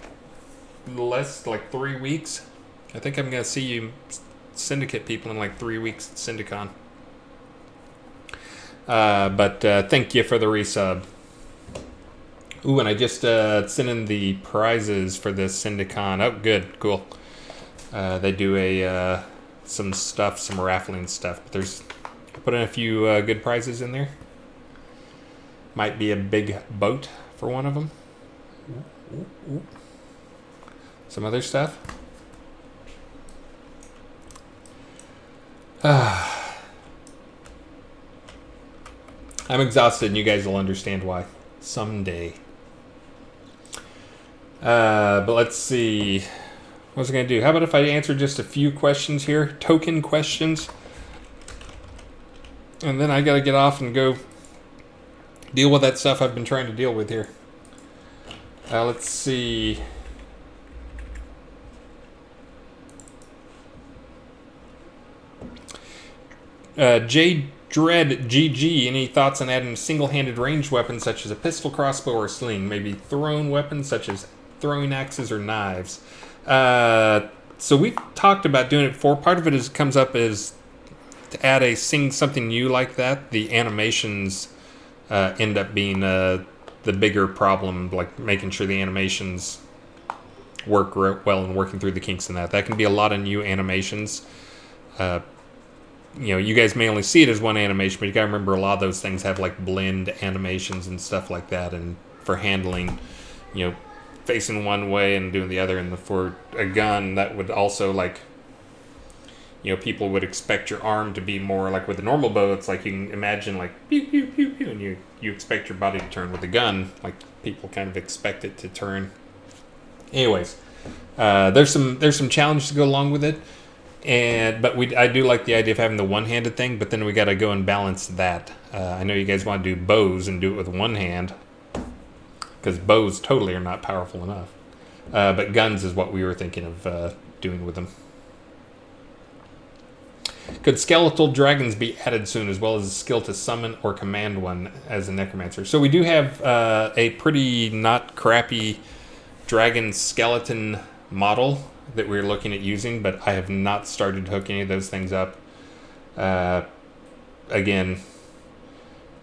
3 weeks? I think I'm gonna see you Syndicate people in like 3 weeks at Syndicon. But thank you for the resub. Ooh, and I just sent in the prizes for the Syndicon. Oh, good, cool. They do some stuff, some raffling stuff. But I put in a few good prizes in there. Might be a big boat for one of them. Some other stuff. I'm exhausted, and you guys will understand why someday. But let's see. What was I going to do? How about if I answer just a few questions here? Token questions. And then I got to get off and go deal with that stuff I've been trying to deal with here. Let's see. J Dread GG. Any thoughts on adding single-handed ranged weapons such as a pistol, crossbow, or sling? Maybe thrown weapons such as throwing axes or knives. So we've talked about doing it before. Part of it comes up is to add something new like that. The animations end up being the bigger problem, like making sure the animations work well and working through the kinks in that. That can be a lot of new animations. You guys may only see it as one animation, but you gotta remember a lot of those things have like blend animations and stuff like that, and for handling, facing one way and doing the other. And for a gun, that would also people would expect your arm to be more like with a normal bow. It's like you can imagine like pew pew pew pew, and you expect your body to turn. With a gun, like people kind of expect it to turn. Anyways, there's some challenges to go along with it, but I do like the idea of having the one-handed thing. But then we got to go and balance that. I know you guys want to do bows and do it with one hand, because bows totally are not powerful enough. But guns is what we were thinking of doing with them. Could skeletal dragons be added soon, as well as a skill to summon or command one as a necromancer? So we do have a pretty not crappy dragon skeleton model that we're looking at using, but I have not started to hook any of those things up. Again,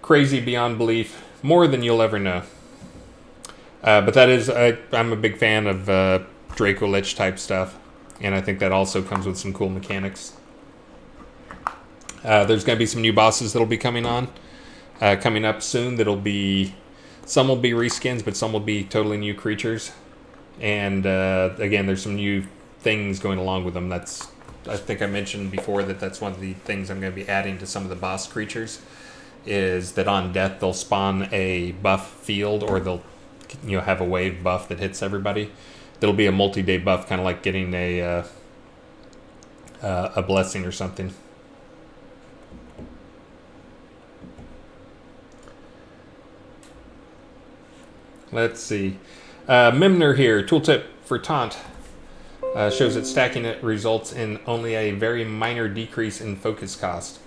crazy beyond belief, more than you'll ever know. But that is, I'm a big fan of Draco Lich type stuff, and I think that also comes with some cool mechanics. There's going to be some new bosses that'll be coming up soon. Some will be reskins, but some will be totally new creatures. And again, there's some new things going along with them. I think I mentioned before that's one of the things I'm going to be adding to some of the boss creatures, is that on death they'll spawn a buff field, or they'll have a wave buff that hits everybody. There'll be a multi-day buff, kind of like getting a blessing or something. Let's see. Mimner here. Tooltip for taunt shows that stacking it results in only a very minor decrease in focus cost.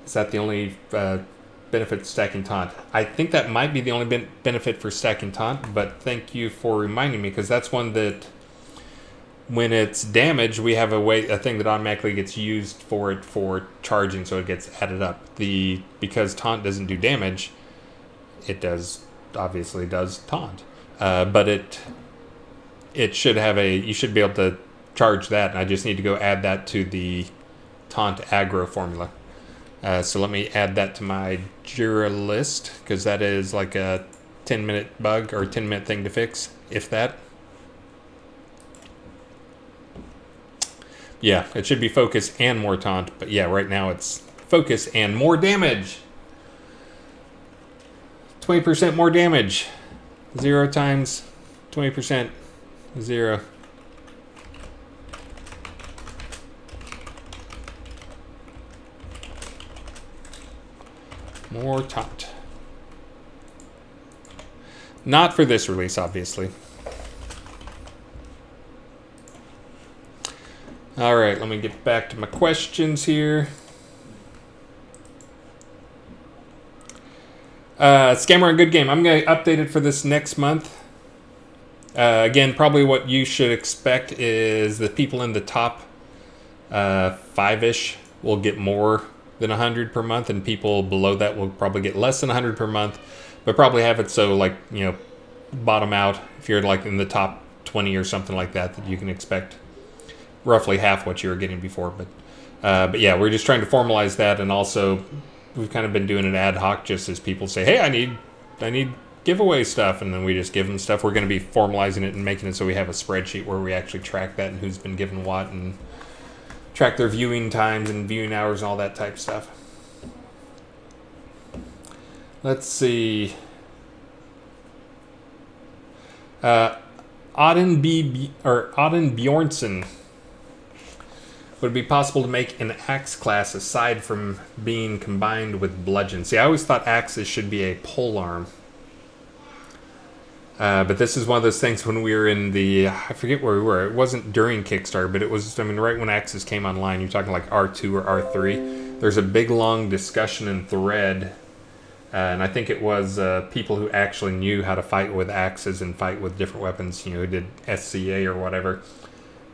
Is that the only benefit of stacking taunt? I think that might be the only benefit for stacking taunt, but thank you for reminding me, because that's one that when it's damaged, we have a thing that automatically gets used for charging, so it gets added up. Because taunt doesn't do damage, it obviously does taunt. But it should have you should be able to charge that, and I just need to go add that to the taunt aggro formula. So let me add that to my Jira list, because that is like a 10-minute bug or 10-minute thing to fix, if that. Yeah, it should be focus and more taunt, but yeah, right now it's focus and more damage. 20% more damage. 0 times 20%, 0. More taunt. Not for this release, obviously. All right, let me get back to my questions here. Scammer and Good Game. I'm going to update it for this next month. Again, probably what you should expect is the people in the top 5-ish will get more than 100 per month, and people below that will probably get less than 100 per month, but probably have it so bottom out if you're like in the top 20 or something like that you can expect roughly half what you were getting before. But yeah, we're just trying to formalize that, and also we've kind of been doing it ad hoc, just as people say, hey, I need giveaway stuff, and then we just give them stuff. We're going to be formalizing it and making it so we have a spreadsheet where we actually track that and who's been given what, and track their viewing times and viewing hours and all that type of stuff. Let's see. Auden Bjornson. Would it be possible to make an axe class aside from being combined with bludgeon? See, I always thought axes should be a polearm. But this is one of those things when we were in I forget where we were. It wasn't during Kickstarter, but it was, right when axes came online. You're talking like R2 or R3. there's a big long discussion and thread, and I think it was people who actually knew how to fight with axes and fight with different weapons, you know, who did SCA or whatever.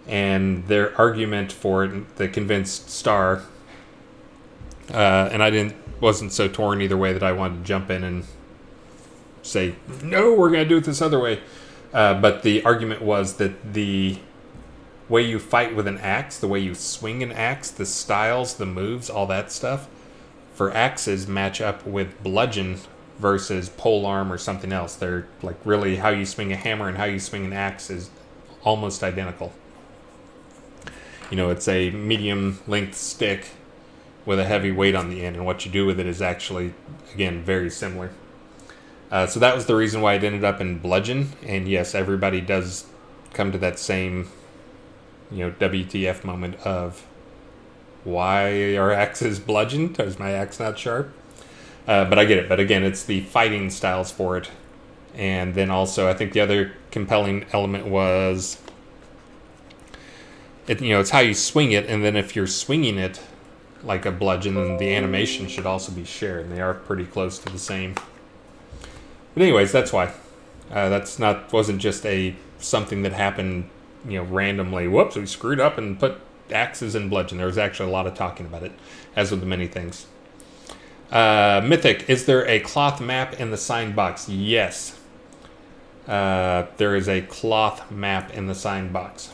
And their argument for it, that convinced Star, and I wasn't so torn either way that I wanted to jump in and say, no, we're going to do it this other way. But the argument was that the way you fight with an axe, the way you swing an axe, the styles, the moves, all that stuff, for axes match up with bludgeon versus polearm or something else. They're like really how you swing a hammer and how you swing an axe is almost identical. You know, it's a medium length stick with a heavy weight on the end, and what you do with it is actually, again, very similar. So that was the reason why it ended up in bludgeon, and yes, everybody does come to that same, you know, WTF moment of, why are axes bludgeoned? Is my axe not sharp? But I get it. But again, it's the fighting styles for it. And then also, I think the other compelling element was, it's how you swing it. And then if you're swinging it like a bludgeon, then the animation should also be shared. And they are pretty close to the same. But anyways, that's why. Wasn't just something that happened, randomly. Whoops, we screwed up and put axes and bludgeon. There was actually a lot of talking about it, as with the many things. Mythic, is there a cloth map in the signed box? Yes. There is a cloth map in the signed box.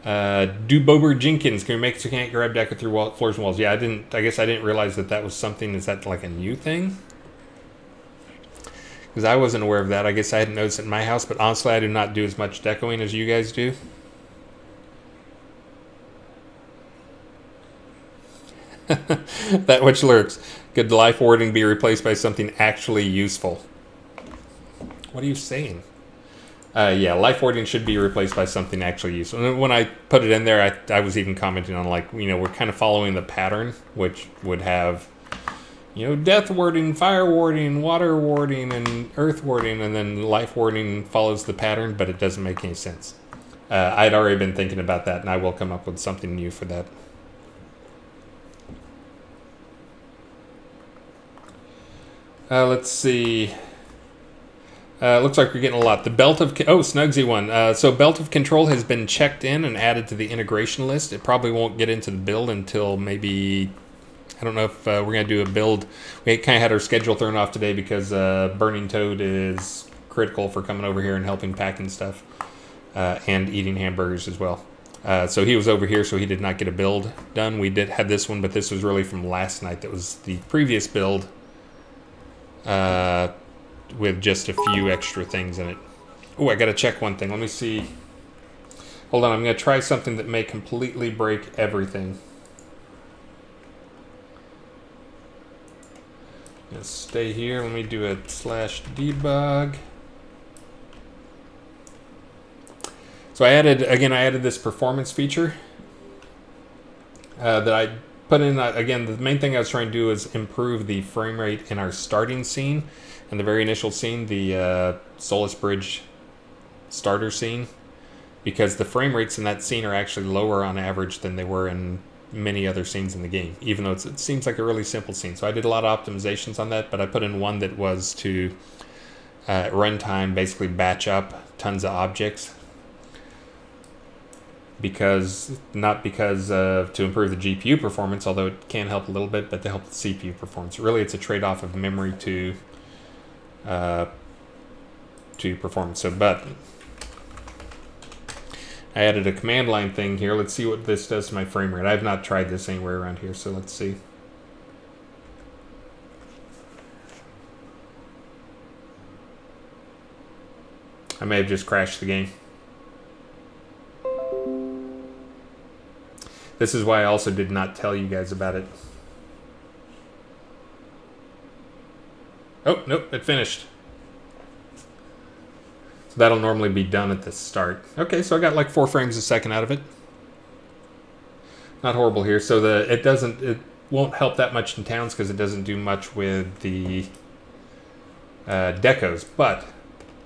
Do Bober Jenkins, can we make it so you can't grab Decker through floors and walls? Yeah, I guess I didn't realize that was something. Is that like a new thing? Because I wasn't aware of that. I guess I hadn't noticed it in my house, but honestly, I do not do as much decoing as you guys do. That which lurks. Could life warding be replaced by something actually useful? What are you saying? Yeah, life warding should be replaced by something actually useful. And when I put it in there, I was even commenting on, we're kind of following the pattern, which would have, death warding, fire warding, water warding, and earth warding, and then life warding follows the pattern, but it doesn't make any sense. I'd already been thinking about that, and I will come up with something new for that. Let's see. Looks like we're getting a lot. The belt of... Snugsy one. So belt of control has been checked in and added to the integration list. It probably won't get into the build until maybe... I don't know if we're going to do a build. We kind of had our schedule thrown off today because Burning Toad is critical for coming over here and helping packing stuff. And eating hamburgers as well. So he was over here, so he did not get a build done. We did have this one, but this was really from last night. That was the previous build. With just a few extra things in it. Oh, I gotta check one thing. Let me see. Hold on, I'm gonna try something that may completely break everything. Let's stay here. Let me do a /debug. So I added this performance feature that I put in. Again, the main thing I was trying to do is improve the frame rate in our starting scene. In the very initial scene, the Solus Bridge starter scene, because the frame rates in that scene are actually lower on average than they were in many other scenes in the game, even though it seems like a really simple scene. So I did a lot of optimizations on that, but I put in one that was to at runtime basically batch up tons of objects, not because to improve the GPU performance, although it can help a little bit, but to help the CPU performance. Really, it's a trade-off of memory to performance. But I added a command line thing here. Let's see what this does to my frame rate. I have not tried this anywhere around here, so let's see. I may have just crashed the game. This is why I also did not tell you guys about it. Oh, nope, it finished. So that'll normally be done at the start. Okay, so I got like 4 frames a second out of it. Not horrible here. So it won't help that much in towns because it doesn't do much with the decos, but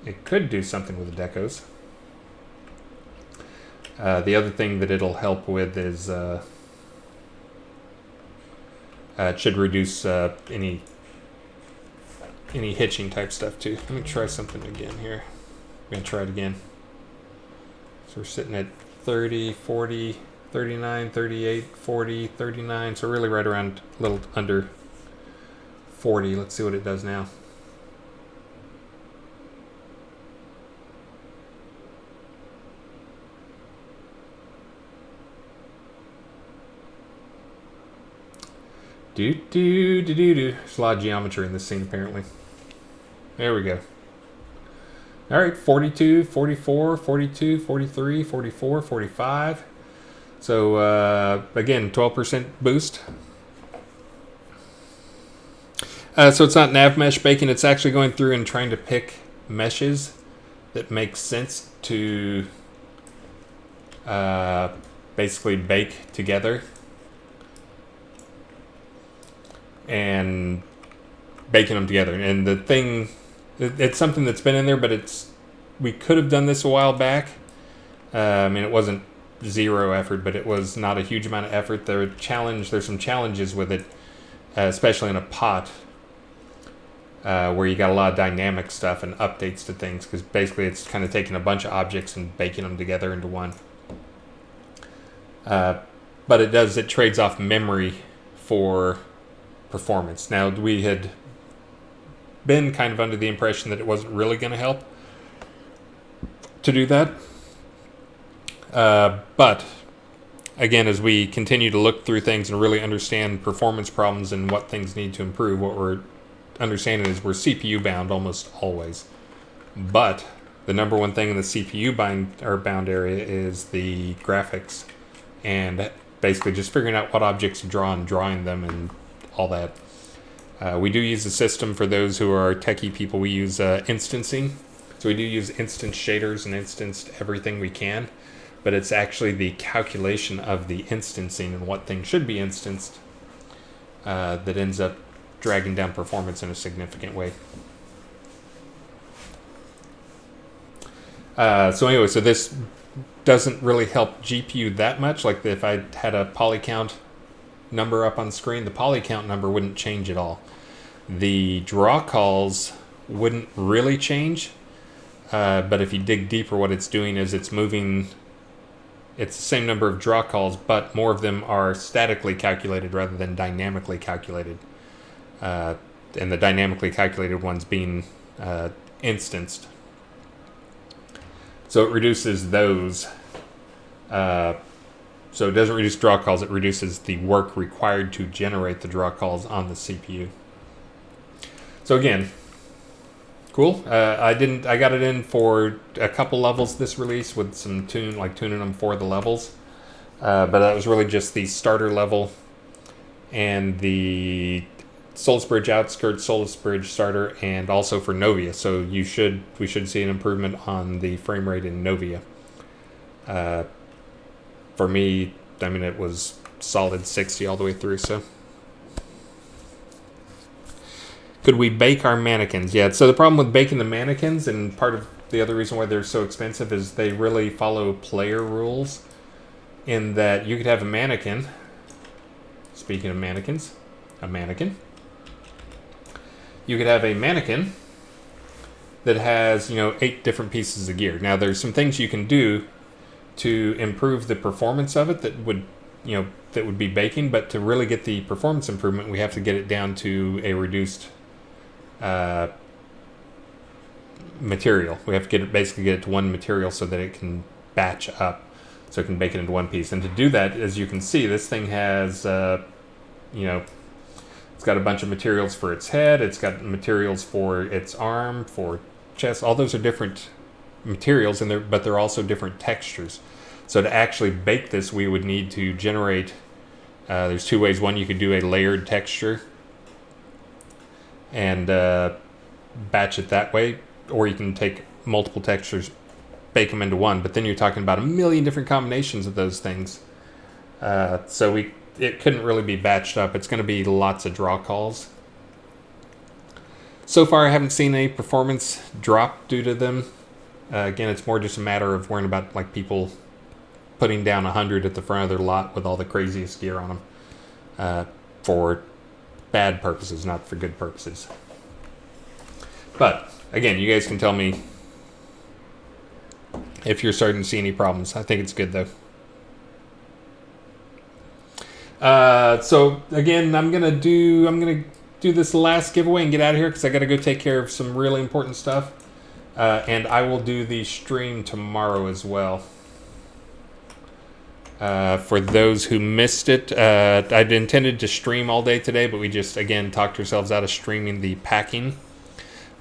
it could do something with the decos. The other thing that it'll help with is it should reduce any hitching type stuff too. Let me try something again here. I'm going to try it again. So we're sitting at 30, 40, 39, 38, 40, 39. So really right around a little under 40. Let's see what it does now. There's a lot of geometry in this scene apparently. There we go. All right, 42, 44, 42, 43, 44, 45. So again, 12% boost. So it's not nav mesh baking. It's actually going through and trying to pick meshes that make sense to basically bake together. And baking them together. And the thing, it's something that's been in there, but we could have done this a while back. I mean, it wasn't zero effort, but it was not a huge amount of effort. There's some challenges with it, especially in a pot, where you got a lot of dynamic stuff and updates to things, because basically it's kind of taking a bunch of objects and baking them together into one. But it trades off memory for performance. Now, we had been kind of under the impression that it wasn't really going to help to do that. But again, as we continue to look through things and really understand performance problems and what things need to improve, what we're understanding is we're CPU bound almost always. But the number one thing in the CPU bound area is the graphics, and basically just figuring out what objects to draw and drawing them and all that. We do use a system for those who are techie people. We use instancing. So we do use instance shaders and instanced everything we can, but it's actually the calculation of the instancing and what things should be instanced that ends up dragging down performance in a significant way. So anyway, so this doesn't really help GPU that much. Like if I had a poly count number up on screen, the poly count number wouldn't change at all. The draw calls wouldn't really change, but if you dig deeper, what it's doing is it's moving. It's the same number of draw calls, but more of them are statically calculated rather than dynamically calculated. And the dynamically calculated ones being instanced. So it reduces those. So it doesn't reduce draw calls, it reduces the work required to generate the draw calls on the CPU. So again, cool. I got it in for a couple levels this release with some tuning them for the levels. But that was really just the starter level and the Solus Bridge Outskirts, Solus Bridge Starter, and also for Novia. So we should see an improvement on the frame rate in Novia. For me, I mean, it was solid 60 all the way through, so. Could we bake our mannequins? Yeah, so the problem with baking the mannequins, and part of the other reason why they're so expensive, is they really follow player rules, in that you could have a mannequin, speaking of mannequins, a mannequin. You could have a mannequin that has, 8 different pieces of gear. Now, there's some things you can do to improve the performance of it that would be baking, but to really get the performance improvement, we have to get it down to a reduced material. We have to basically get it to one material so that it can batch up, so it can bake it into one piece. And to do that, as you can see, this thing has, it's got a bunch of materials for its head, it's got materials for its arm, for chest. All those are different materials, but they're also different textures. So to actually bake this, we would need to generate, there's 2 ways. One, you could do a layered texture and batch it that way, or you can take multiple textures, bake them into one, but then you're talking about a million different combinations of those things. So it couldn't really be batched up. It's going to be lots of draw calls. So far, I haven't seen a performance drop due to them. Again, it's more just a matter of worrying about people putting down 100 at the front of their lot with all the craziest gear on them for bad purposes, not for good purposes. But again, you guys can tell me if you're starting to see any problems. I think it's good though. So again, I'm gonna do this last giveaway and get out of here because I got to go take care of some really important stuff. And I will do the stream tomorrow as well. For those who missed it, I'd intended to stream all day today, but we just, again, talked ourselves out of streaming the packing.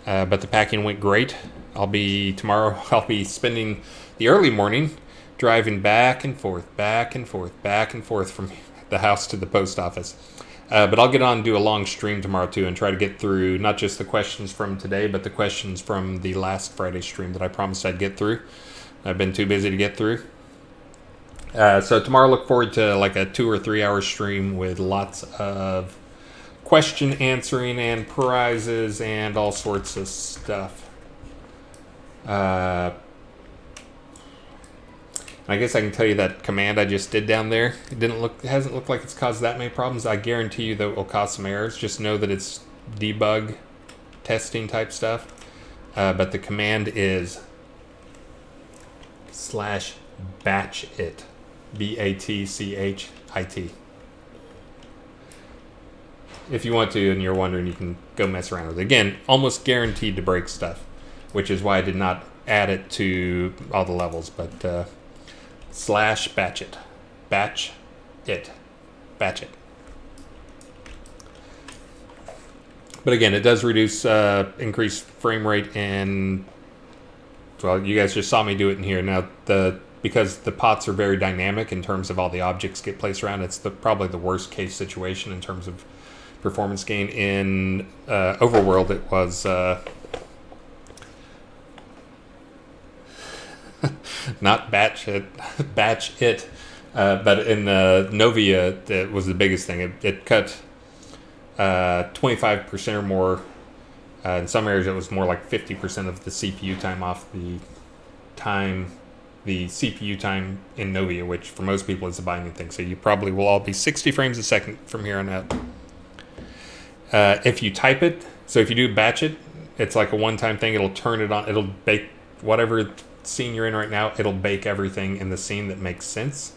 But the packing went great. Tomorrow I'll be spending the early morning driving back and forth from the house to the post office. But I'll get on and do a long stream tomorrow too and try to get through not just the questions from today, but the questions from the last Friday stream that I promised I'd get through. I've been too busy to get through. So tomorrow look forward to like a 2 or 3 hour stream with lots of question answering and prizes and all sorts of stuff. I guess I can tell you that command I just did down there, it hasn't looked like it's caused that many problems. I guarantee you that it will cause some errors. Just know that it's debug testing type stuff. But the command is /batchit. BATCHIT. If you want to and you're wondering, you can go mess around with it. Again, almost guaranteed to break stuff, which is why I did not add it to all the levels, but /batchit. Batch it. But again, it does increase frame rate, and well, you guys just saw me do it in here. Now, because the pots are very dynamic in terms of all the objects get placed around, it's probably the worst case situation in terms of performance gain. In Overworld, it was not batch it, but in Novia, it was the biggest thing. It cut 25% or more. In some areas, it was more like 50% of the CPU time off the CPU time in Novia, which for most people is a binding thing. So you probably will all be 60 frames a second from here on out. If you type it, so if you do batch it, it's like a one-time thing. It'll turn it on. It'll bake whatever scene you're in right now. It'll bake everything in the scene that makes sense.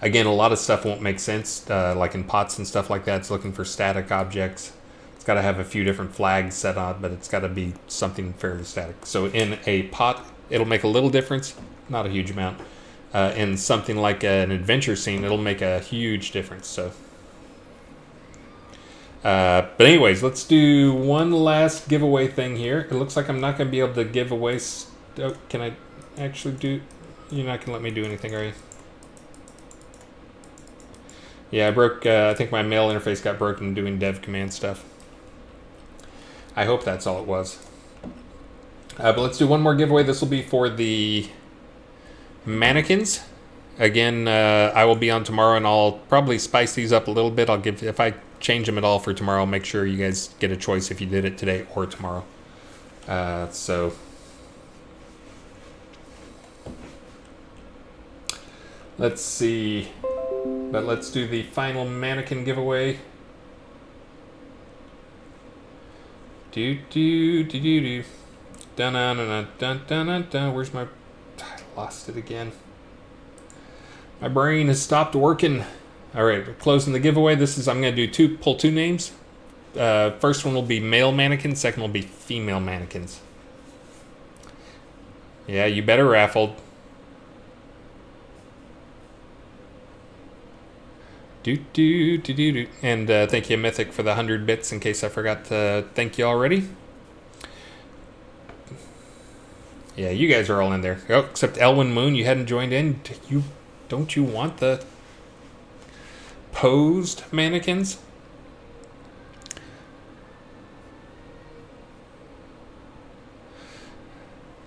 Again, a lot of stuff won't make sense, like in pots and stuff like that. It's looking for static objects. It's got to have a few different flags set on, but it's got to be something fairly static. So in a pot, it'll make a little difference, not a huge amount. In something like an adventure scene, it'll make a huge difference. So, but anyways, let's do one last giveaway thing here. It looks like I'm not going to be able to give away. Can I actually do? You're not going to let me do anything, are you? Yeah, I broke. I think my mail interface got broken doing dev command stuff. I hope that's all it was. But let's do one more giveaway. This will be for the mannequins. Again, I will be on tomorrow, and I'll probably spice these up a little bit. If I change them at all for tomorrow, I'll make sure you guys get a choice if you did it today or tomorrow. So let's see. But let's do the final mannequin giveaway. Do. Dun dun dun dun dun dun. Where's my? I lost it again. My brain has stopped working. All right, we're closing the giveaway. I'm going to do pull two names. First one will be male mannequins. Second will be female mannequins. Yeah, you better raffled. Do. And thank you, Mythic, for the 100 bits. In case I forgot to thank you already. Yeah, you guys are all in there. Oh, except Elwin Moon, you hadn't joined in. Don't you want the posed mannequins?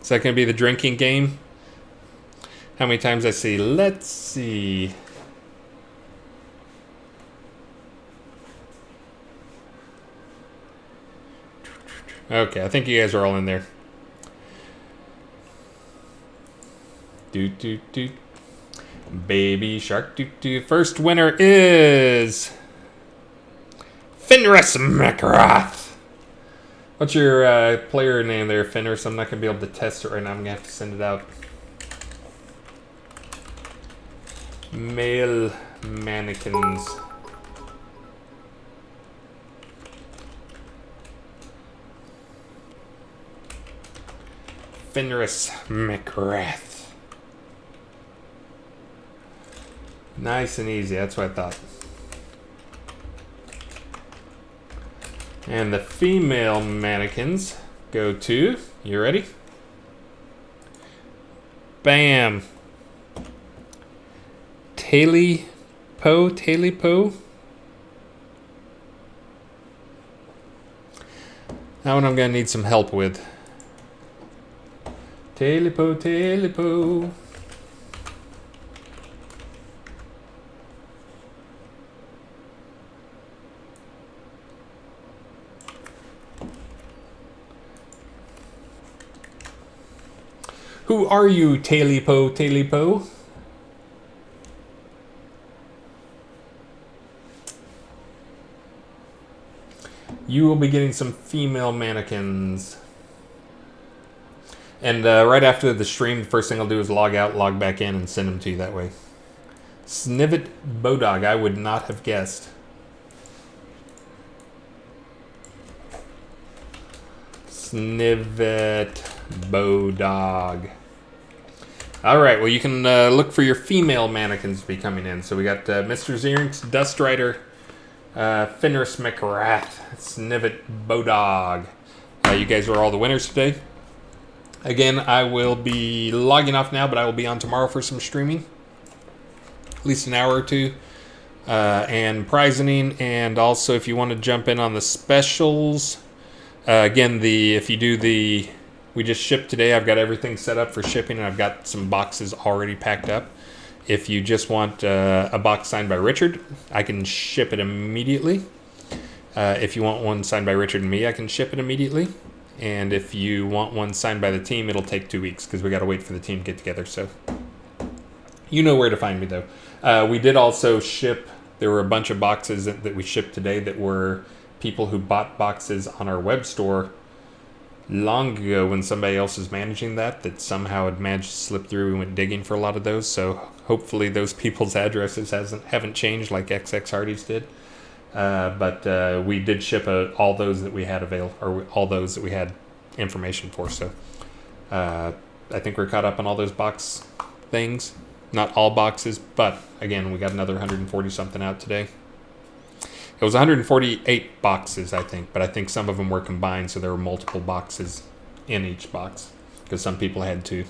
Is that going to be the drinking game? How many times I see? Let's see. Okay, I think you guys are all in there. Do. Baby Shark. First winner is Fenris McGrath. What's your player name there, Fenris? I'm not going to be able to test it right now. I'm going to have to send it out. Male mannequins. Fenris McGrath. Nice and easy, that's what I thought. And the female mannequins go to, you ready? Bam. Taily Poe. That one I'm going to need some help with. Taily Poe. Who are you, Taily Poe? You will be getting some female mannequins. And right after the stream, the first thing I'll do is log out, log back in, and send them to you that way. Snivet Bodog, I would not have guessed. Snivet Bodog. All right, well, you can look for your female mannequins to be coming in. So we got Mr. Xerinx, Dust Rider, Fenris McGrath, Snivet Bodog. You guys are all the winners today. Again, I will be logging off now, but I will be on tomorrow for some streaming. At least an hour or two. And prizing. And also, if you want to jump in on the specials. Again, if you do the... We just shipped today. I've got everything set up for shipping, and I've got some boxes already packed up. If you just want a box signed by Richard, I can ship it immediately. If you want one signed by Richard and me, I can ship it immediately. And if you want one signed by the team, it'll take 2 weeks because we got to wait for the team to get together. So you know where to find me, though. We did also ship. There were a bunch of boxes that we shipped today that were people who bought boxes on our web store long ago when somebody else was managing that somehow had managed to slip through. We went digging for a lot of those, so hopefully those people's addresses haven't changed like XX Hardy's did. But we did ship all those that we had available, or all those that we had information for. So I think we're caught up on all those box things. Not all boxes, but again, we got another 140 something out today. It was 148 boxes, I think, but I think some of them were combined, so there were multiple boxes in each box because some people had two.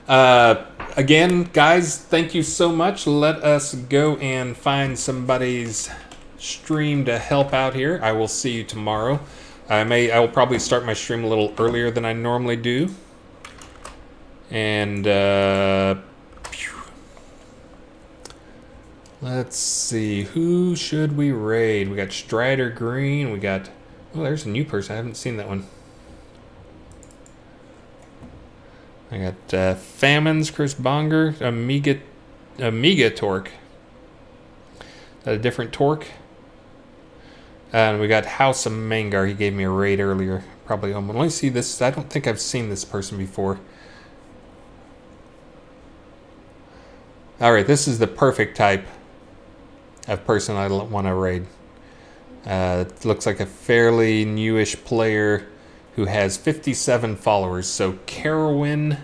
Again, guys, thank you so much. Let us go and find somebody's stream to help out here. I will see you tomorrow. I will probably start my stream a little earlier than I normally do. And let's see, who should we raid? We got Strider Green. We got, oh, there's a new person. I haven't seen that one. I got Famines, Chris Bonger, Amiga Torque. Is that a different Torque? And we got House of Mangar. He gave me a raid earlier. Probably let me see this. I don't think I've seen this person before. Alright, this is the perfect type of person I want to raid. It looks like a fairly newish player who has 57 followers. So Carowin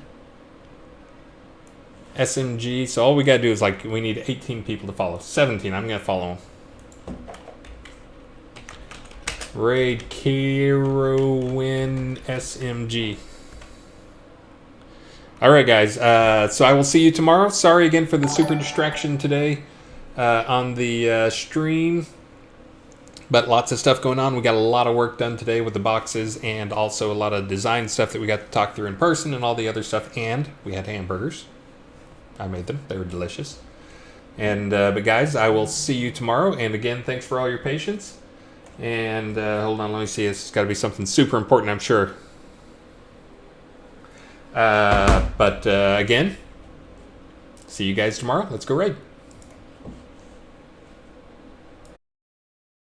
SMG. So all we got to do is we need 18 people to follow. 17. I'm going to follow him. Raid Carowin SMG. Alright, guys. So I will see you tomorrow. Sorry again for the super distraction today on the stream. But lots of stuff going on. We got a lot of work done today with the boxes and also a lot of design stuff that we got to talk through in person and all the other stuff. And we had hamburgers. I made them. They were delicious. And but guys, I will see you tomorrow. And again, thanks for all your patience. And hold on, let me see. It's got to be something super important, I'm sure. But again, see you guys tomorrow. Let's go ride.